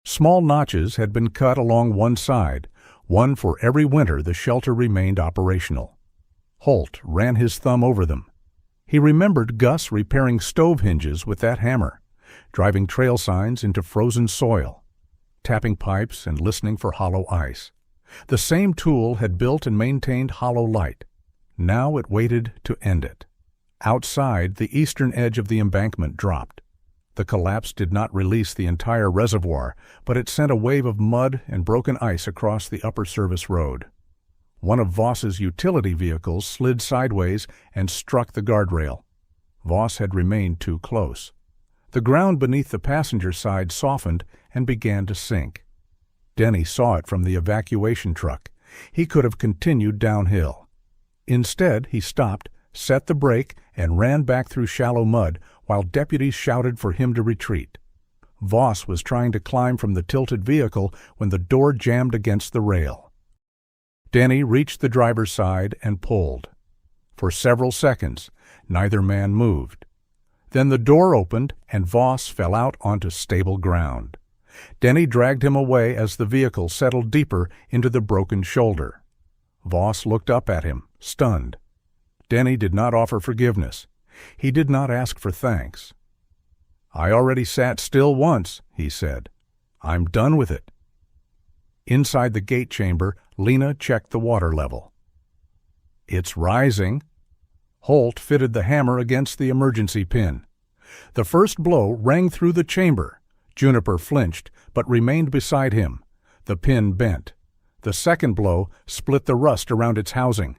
[SPEAKER 1] Small notches had been cut along one side, one for every winter the shelter remained operational. Holt ran his thumb over them. He remembered Gus repairing stove hinges with that hammer, driving trail signs into frozen soil, tapping pipes and listening for hollow ice. The same tool had built and maintained hollow light. Now it waited to end it. Outside, the eastern edge of the embankment dropped. The collapse did not release the entire reservoir, but it sent a wave of mud and broken ice across the upper service road. One of Voss's utility vehicles slid sideways and struck the guardrail. Voss had remained too close. The ground beneath the passenger side softened and began to sink. Denny saw it from the evacuation truck. He could have continued downhill. Instead, he stopped, set the brake, and ran back through shallow mud while deputies shouted for him to retreat. Voss was trying to climb from the tilted vehicle when the door jammed against the rail. Denny reached the driver's side and pulled. For several seconds, neither man moved. Then the door opened and Voss fell out onto stable ground. Denny dragged him away as the vehicle settled deeper into the broken shoulder. Voss looked up at him, stunned. Denny did not offer forgiveness. He did not ask for thanks. "I already sat still once," he said. "I'm done with it." Inside the gate chamber, Lena checked the water level. "It's rising." Holt fitted the hammer against the emergency pin. The first blow rang through the chamber. Juniper flinched, but remained beside him. The pin bent. The second blow split the rust around its housing.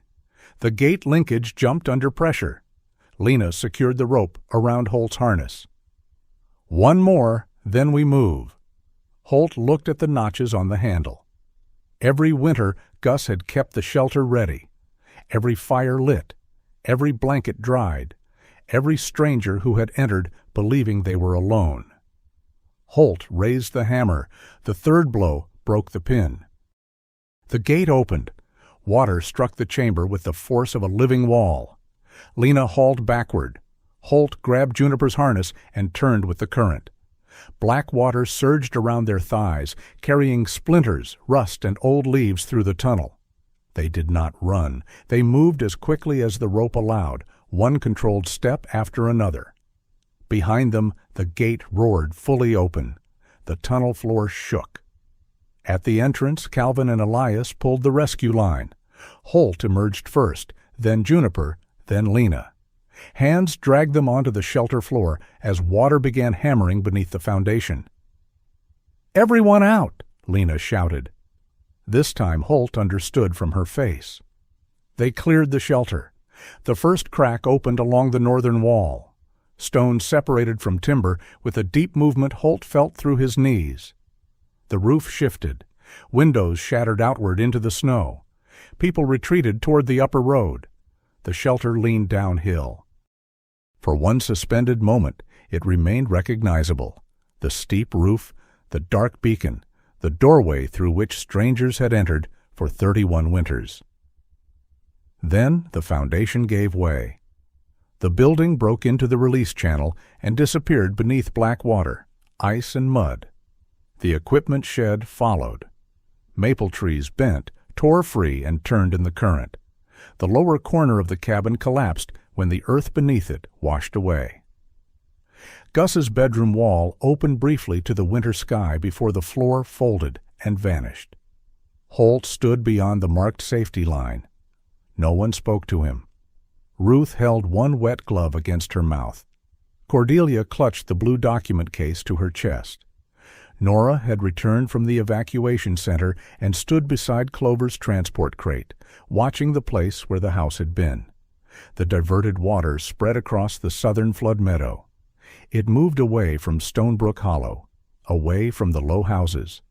[SPEAKER 1] The gate linkage jumped under pressure. Lena secured the rope around Holt's harness. "One more, then we move." Holt looked at the notches on the handle. Every winter, Gus had kept the shelter ready. Every fire lit. Every blanket dried. Every stranger who had entered believing they were alone. Holt raised the hammer. The third blow broke the pin. The gate opened. Water struck the chamber with the force of a living wall. Lena hauled backward. Holt grabbed Juniper's harness and turned with the current. Black water surged around their thighs, carrying splinters, rust, and old leaves through the tunnel. They did not run. They moved as quickly as the rope allowed, one controlled step after another. Behind them, the gate roared fully open. The tunnel floor shook. At the entrance, Calvin and Elias pulled the rescue line. Holt emerged first, then Juniper, then Lena. Hands dragged them onto the shelter floor as water began hammering beneath the foundation. "Everyone out!" Lena shouted. This time Holt understood from her face. They cleared the shelter. The first crack opened along the northern wall. Stone separated from timber with a deep movement Holt felt through his knees. The roof shifted. Windows shattered outward into the snow. People retreated toward the upper road. The shelter leaned downhill. For one suspended moment, it remained recognizable. The steep roof, the dark beacon, the doorway through which strangers had entered for 31 winters. Then the foundation gave way. The building broke into the release channel and disappeared beneath black water, ice and mud. The equipment shed followed. Maple trees bent, tore free, and turned in the current. The lower corner of the cabin collapsed when the earth beneath it washed away. Gus's bedroom wall opened briefly to the winter sky before the floor folded and vanished. Holt stood beyond the marked safety line. No one spoke to him. Ruth held one wet glove against her mouth. Cordelia clutched the blue document case to her chest. Nora had returned from the evacuation center and stood beside Clover's transport crate, watching the place where the house had been. The diverted water spread across the southern flood meadow. It moved away from Stonebrook Hollow, away from the low houses,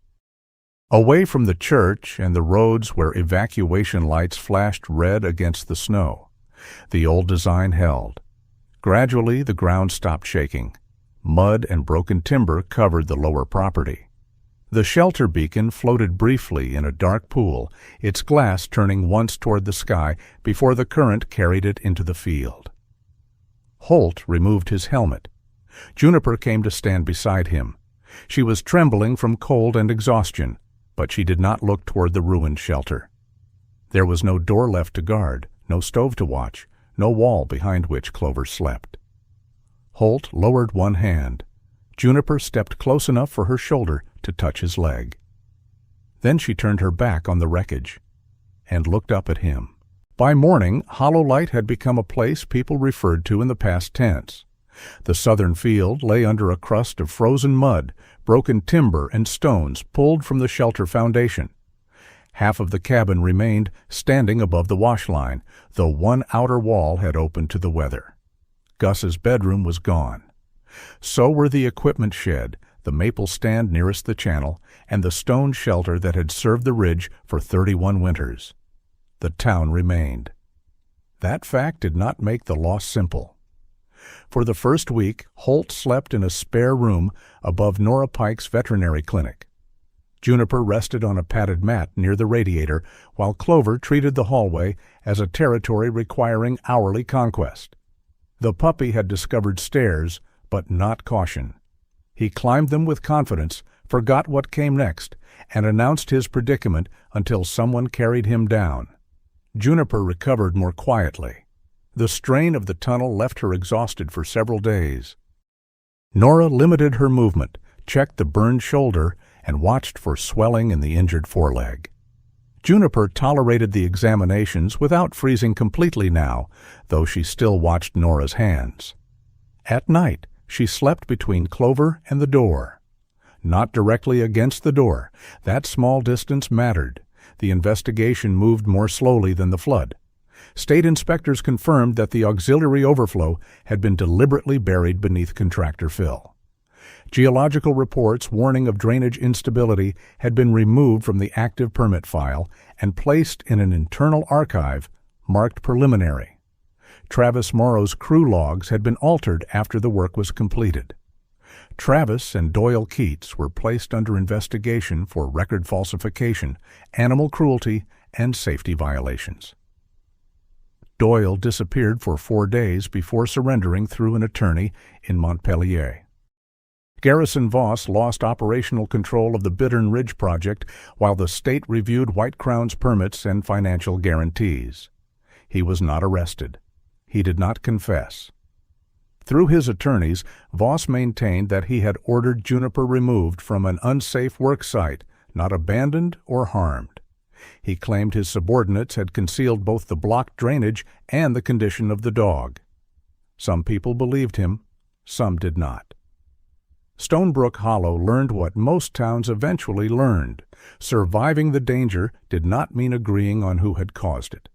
[SPEAKER 1] away from the church and the roads where evacuation lights flashed red against the snow. The old design held. Gradually, the ground stopped shaking. Mud and broken timber covered the lower property. The shelter beacon floated briefly in a dark pool, its glass turning once toward the sky before the current carried it into the field. Holt removed his helmet. Juniper came to stand beside him. She was trembling from cold and exhaustion, but she did not look toward the ruined shelter. There was no door left to guard, no stove to watch, no wall behind which Clover slept. Holt lowered one hand. Juniper stepped close enough for her shoulder to touch his leg. Then she turned her back on the wreckage and looked up at him. By morning, Hollow Light had become a place people referred to in the past tense. The southern field lay under a crust of frozen mud, broken timber, and stones pulled from the shelter foundation. Half of the cabin remained standing above the wash line, though one outer wall had opened to the weather. Gus's bedroom was gone. So were the equipment shed, the maple stand nearest the channel, and the stone shelter that had served the ridge for 31 winters. The town remained. That fact did not make the loss simple. For the first week, Holt slept in a spare room above Nora Pike's veterinary clinic. Juniper rested on a padded mat near the radiator, while Clover treated the hallway as a territory requiring hourly conquest. The puppy had discovered stairs, but not caution. He climbed them with confidence, forgot what came next, and announced his predicament until someone carried him down. Juniper recovered more quietly. The strain of the tunnel left her exhausted for several days. Nora limited her movement, checked the burned shoulder, and watched for swelling in the injured foreleg. Juniper tolerated the examinations without freezing completely now, though she still watched Nora's hands. At night, she slept between Clover and the door. Not directly against the door. That small distance mattered. The investigation moved more slowly than the flood. State inspectors confirmed that the auxiliary overflow had been deliberately buried beneath contractor fill. Geological reports warning of drainage instability had been removed from the active permit file and placed in an internal archive marked preliminary. Travis Morrow's crew logs had been altered after the work was completed. Travis and Doyle Keats were placed under investigation for record falsification, animal cruelty, and safety violations. Doyle disappeared for 4 days before surrendering through an attorney in Montpelier. Garrison Voss lost operational control of the Bittern Ridge project while the state reviewed White Crown's permits and financial guarantees. He was not arrested. He did not confess. Through his attorneys, Voss maintained that he had ordered Juniper removed from an unsafe work site, not abandoned or harmed. He claimed his subordinates had concealed both the blocked drainage and the condition of the dog. Some people believed him, some did not. Stonebrook Hollow learned what most towns eventually learned. Surviving the danger did not mean agreeing on who had caused it.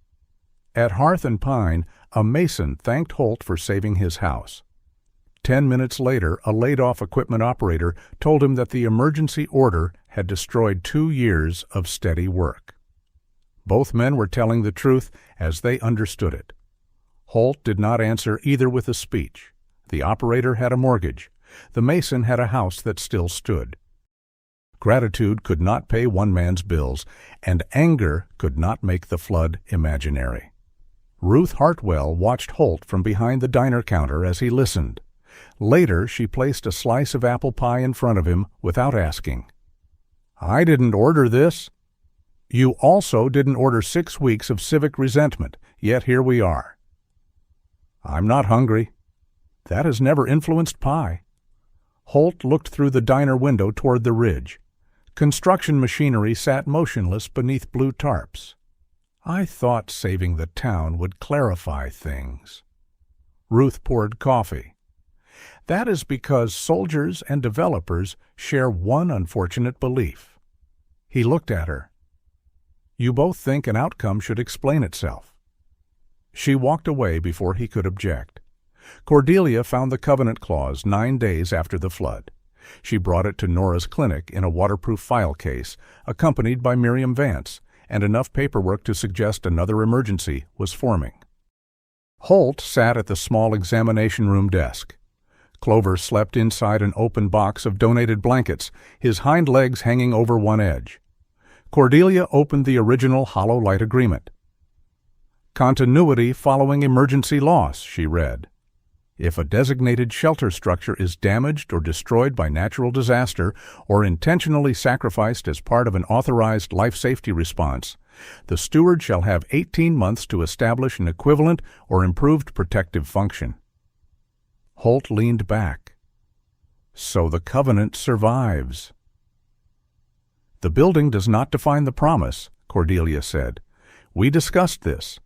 [SPEAKER 1] At Hearth and Pine, a mason thanked Holt for saving his house. 10 minutes later, a laid-off equipment operator told him that the emergency order had destroyed 2 years of steady work. Both men were telling the truth as they understood it. Holt did not answer either with a speech. The operator had a mortgage. The mason had a house that still stood. Gratitude could not pay one man's bills, and anger could not make the flood imaginary. Ruth Hartwell watched Holt from behind the diner counter as he listened. Later, she placed a slice of apple pie in front of him without asking. "I didn't order this." "You also didn't order 6 weeks of civic resentment, yet here we are." "I'm not hungry." That has never influenced pie. Holt looked through the diner window toward the ridge. Construction machinery sat motionless beneath blue tarps. I thought saving the town would clarify things. Ruth poured coffee. That is because soldiers and developers share one unfortunate belief. He looked at her. You both think an outcome should explain itself. She walked away before he could object. Cordelia found the covenant clause 9 days after the flood. She brought it to Nora's clinic in a waterproof file case, accompanied by Miriam Vance, and enough paperwork to suggest another emergency was forming. Holt sat at the small examination room desk. Clover slept inside an open box of donated blankets, his hind legs hanging over one edge. Cordelia opened the original hollow light agreement. Continuity following emergency loss, she read. If a designated shelter structure is damaged or destroyed by natural disaster or intentionally sacrificed as part of an authorized life safety response, the steward shall have 18 months to establish an equivalent or improved protective function. Holt leaned back. So the covenant survives. The building does not define the promise, Cordelia said. We discussed this.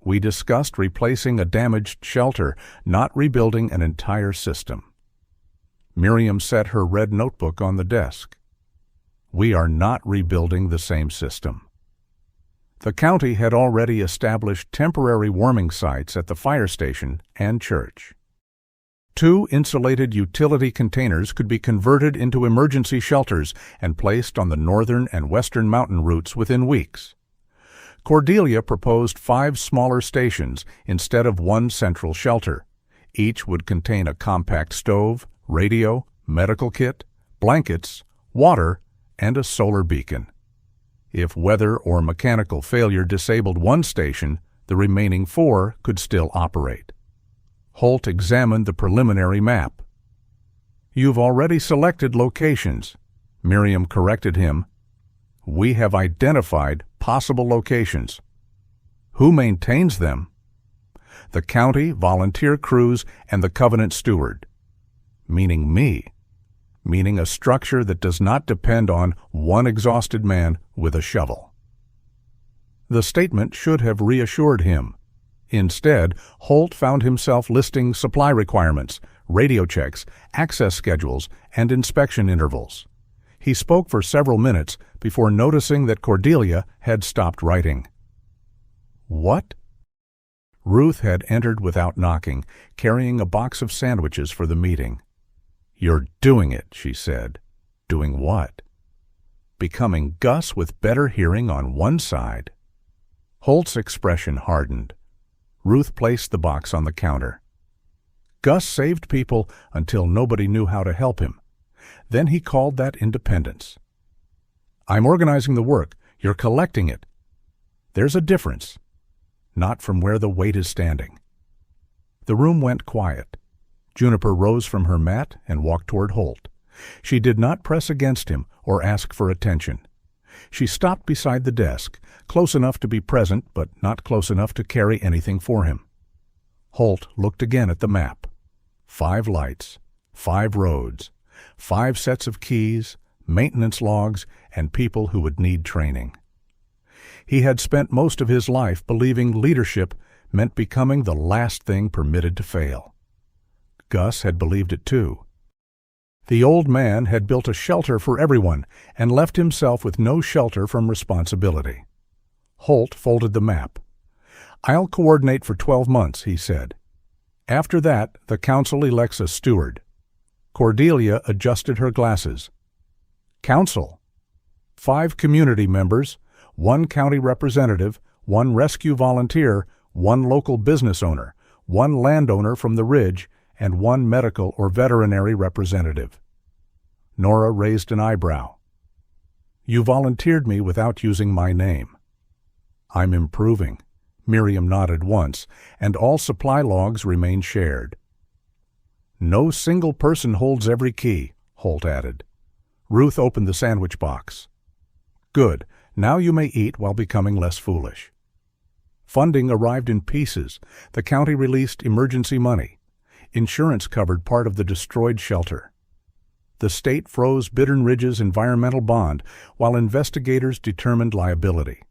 [SPEAKER 1] We discussed replacing a damaged shelter, not rebuilding an entire system. Miriam set her red notebook on the desk. We are not rebuilding the same system. The county had already established temporary warming sites at the fire station and church. 2 insulated utility containers could be converted into emergency shelters and placed on the northern and western mountain routes within weeks. Cordelia proposed 5 smaller stations instead of one central shelter. Each would contain a compact stove, radio, medical kit, blankets, water, and a solar beacon. If weather or mechanical failure disabled one station, the remaining 4 could still operate. Holt examined the preliminary map. You've already selected locations. Miriam corrected him. We have identified possible locations. Who maintains them? The county, volunteer crews, and the covenant steward. Meaning me. Meaning a structure that does not depend on one exhausted man with a shovel. The statement should have reassured him. Instead, Holt found himself listing supply requirements, radio checks, access schedules, and inspection intervals. He spoke for several minutes before noticing that Cordelia had stopped writing. What? Ruth had entered without knocking, carrying a box of sandwiches for the meeting. You're doing it, she said. Doing what? Becoming Gus with better hearing on one side. Holt's expression hardened. Ruth placed the box on the counter. Gus saved people until nobody knew how to help him. Then he called that independence. I'm organizing the work. You're collecting it. There's a difference. Not from where the weight is standing. The room went quiet. Juniper rose from her mat and walked toward Holt. She did not press against him or ask for attention. She stopped beside the desk, close enough to be present but not close enough to carry anything for him. Holt looked again at the map. 5 lights, 5 roads, 5 sets of keys, maintenance logs, and people who would need training. He had spent most of his life believing leadership meant becoming the last thing permitted to fail. Gus had believed it too. The old man had built a shelter for everyone and left himself with no shelter from responsibility. Holt folded the map. I'll coordinate for 12 months, he said. After that, the council elects a steward. Cordelia adjusted her glasses. Council. 5 community members, 1 county representative, 1 rescue volunteer, 1 local business owner, 1 landowner from the ridge, and 1 medical or veterinary representative. Nora raised an eyebrow. You volunteered me without using my name. I'm improving. Miriam nodded once, and all supply logs remain shared. No single person holds every key, Holt added. Ruth opened the sandwich box. Good. Now you may eat while becoming less foolish. Funding arrived in pieces. The county released emergency money. Insurance covered part of the destroyed shelter. The state froze Bittern Ridge's environmental bond while investigators determined liability.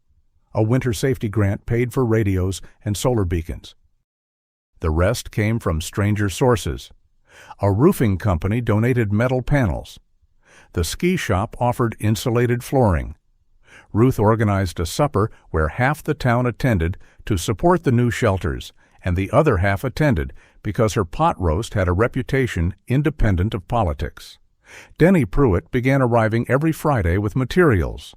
[SPEAKER 1] A winter safety grant paid for radios and solar beacons. The rest came from stranger sources. A roofing company donated metal panels. The ski shop offered insulated flooring. Ruth organized a supper where half the town attended to support the new shelters, and the other half attended because her pot roast had a reputation independent of politics. Denny Pruitt began arriving every Friday with materials.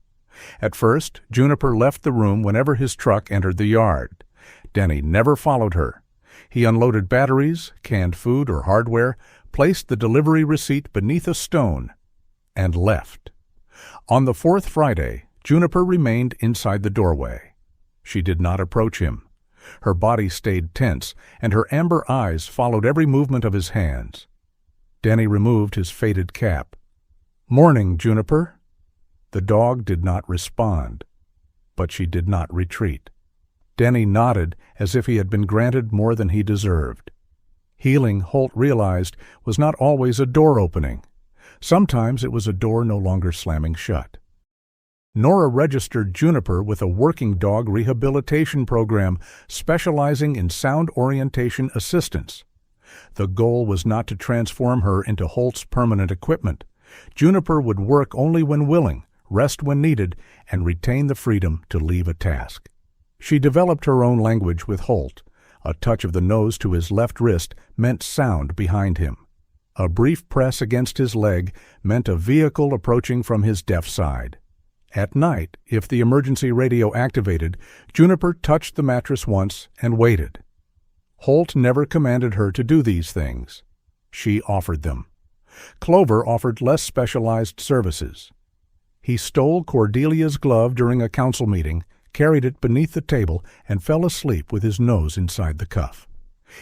[SPEAKER 1] At first, Juniper left the room whenever his truck entered the yard. Denny never followed her. He unloaded batteries, canned food or hardware, placed the delivery receipt beneath a stone, and left. On the fourth Friday, Juniper remained inside the doorway. She did not approach him. Her body stayed tense, and her amber eyes followed every movement of his hands. Denny removed his faded cap. "Morning, Juniper." The dog did not respond, but she did not retreat. Denny nodded as if he had been granted more than he deserved. Healing, Holt realized, was not always a door opening. Sometimes it was a door no longer slamming shut. Nora registered Juniper with a working dog rehabilitation program specializing in sound orientation assistance. The goal was not to transform her into Holt's permanent equipment. Juniper would work only when willing, rest when needed, and retain the freedom to leave a task. She developed her own language with Holt. A touch of the nose to his left wrist meant sound behind him. A brief press against his leg meant a vehicle approaching from his deaf side. At night, if the emergency radio activated, Juniper touched the mattress once and waited. Holt never commanded her to do these things. She offered them. Clover offered less specialized services. He stole Cordelia's glove during a council meeting, carried it beneath the table, and fell asleep with his nose inside the cuff.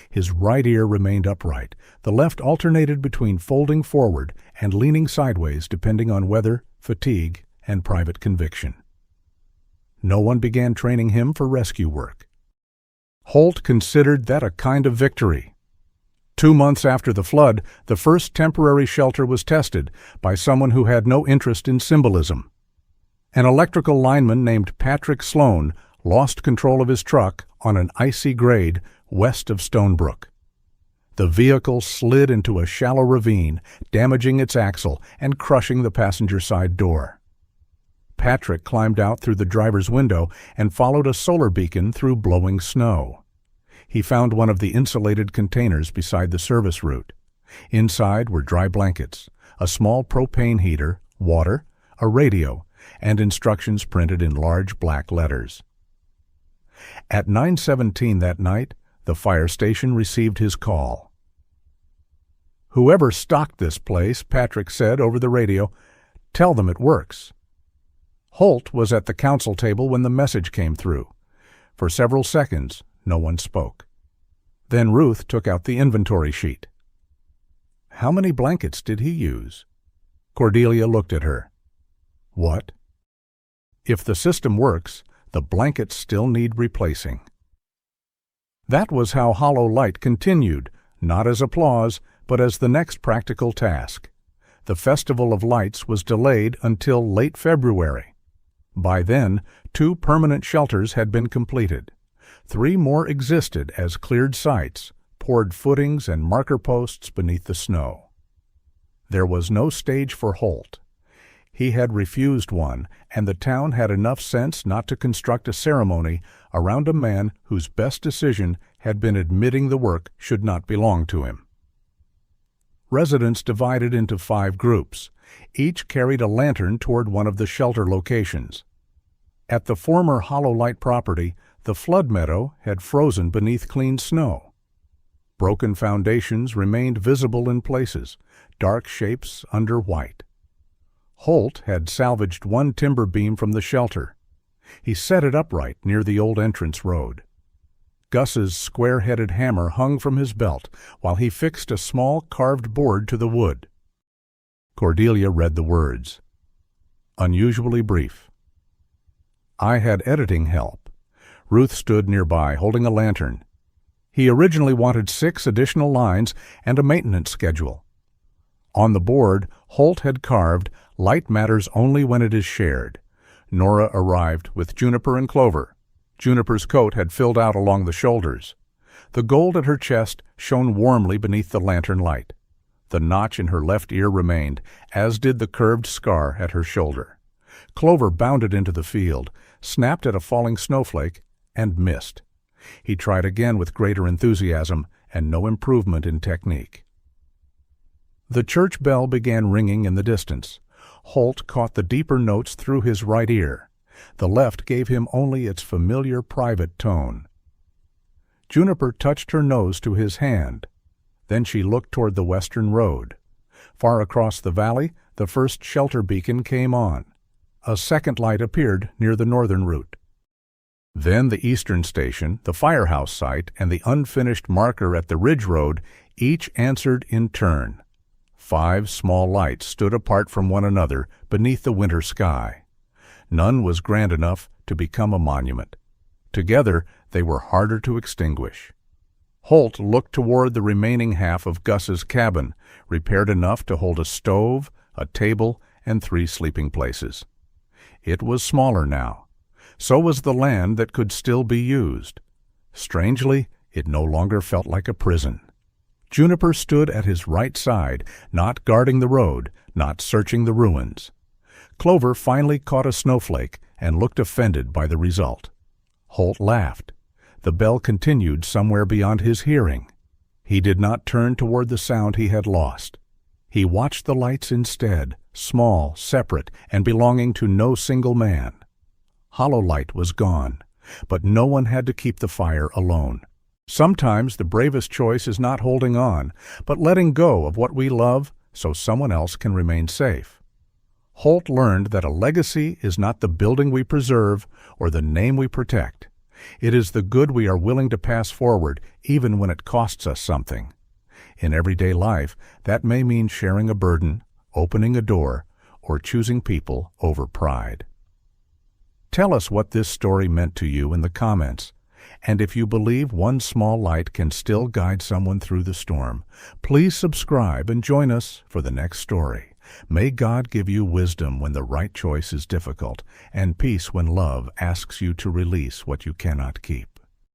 [SPEAKER 1] His right ear remained upright. The left alternated between folding forward and leaning sideways depending on weather, fatigue, and private conviction. No one began training him for rescue work. Holt considered that a kind of victory. 2 months after the flood, the first temporary shelter was tested by someone who had no interest in symbolism. An electrical lineman named Patrick Sloan lost control of his truck on an icy grade west of Stonebrook. The vehicle slid into a shallow ravine, damaging its axle and crushing the passenger side door. Patrick climbed out through the driver's window and followed a solar beacon through blowing snow. He found one of the insulated containers beside the service route. Inside were dry blankets, a small propane heater, water, a radio, and instructions printed in large black letters. At 9:17 that night, the fire station received his call. "Whoever stocked this place," Patrick said over the radio, "tell them it works." Holt was at the council table when the message came through. For several seconds, no one spoke. Then Ruth took out the inventory sheet. How many blankets did he use? Cordelia looked at her. What? If the system works, the blankets still need replacing. That was how Hollow Light continued, not as applause, but as the next practical task. The Festival of Lights was delayed until late February. By then, 2 permanent shelters had been completed. 3 more existed as cleared sites, poured footings and marker posts beneath the snow. There was no stage for Holt. He had refused one, and the town had enough sense not to construct a ceremony around a man whose best decision had been admitting the work should not belong to him. Residents divided into 5 groups. Each carried a lantern toward one of the shelter locations. At the former Hollow Light property, the flood meadow had frozen beneath clean snow. Broken foundations remained visible in places, dark shapes under white. Holt had salvaged one timber beam from the shelter. He set it upright near the old entrance road. Gus's square-headed hammer hung from his belt while he fixed a small carved board to the wood. Cordelia read the words. Unusually brief. I had editing help. Ruth stood nearby, holding a lantern. He originally wanted 6 additional lines and a maintenance schedule. On the board, Holt had carved, "Light matters only when it is shared." Nora arrived with Juniper and Clover. Juniper's coat had filled out along the shoulders. The gold at her chest shone warmly beneath the lantern light. The notch in her left ear remained, as did the curved scar at her shoulder. Clover bounded into the field, snapped at a falling snowflake, and missed. He tried again with greater enthusiasm, and no improvement in technique. The church bell began ringing in the distance. Holt caught the deeper notes through his right ear. The left gave him only its familiar private tone. Juniper touched her nose to his hand. Then she looked toward the western road. Far across the valley, the first shelter beacon came on. A second light appeared near the northern route. Then the eastern station, the firehouse site, and the unfinished marker at the ridge road each answered in turn. 5 small lights stood apart from one another beneath the winter sky. None was grand enough to become a monument. Together, they were harder to extinguish. Holt looked toward the remaining half of Gus's cabin, repaired enough to hold a stove, a table, and 3 sleeping places. It was smaller now. So was the land that could still be used. Strangely, it no longer felt like a prison. Juniper stood at his right side, not guarding the road, not searching the ruins. Clover finally caught a snowflake and looked offended by the result. Holt laughed. The bell continued somewhere beyond his hearing. He did not turn toward the sound he had lost. He watched the lights instead, small, separate, and belonging to no single man. Hollow Light was gone, but no one had to keep the fire alone. Sometimes the bravest choice is not holding on, but letting go of what we love so someone else can remain safe. Holt learned that a legacy is not the building we preserve or the name we protect. It is the good we are willing to pass forward, even when it costs us something. In everyday life, that may mean sharing a burden, opening a door, or choosing people over pride. Tell us what this story meant to you in the comments. And if you believe one small light can still guide someone through the storm, please subscribe and join us for the next story. May God give you wisdom when the right choice is difficult, and peace when love asks you to release what you cannot keep.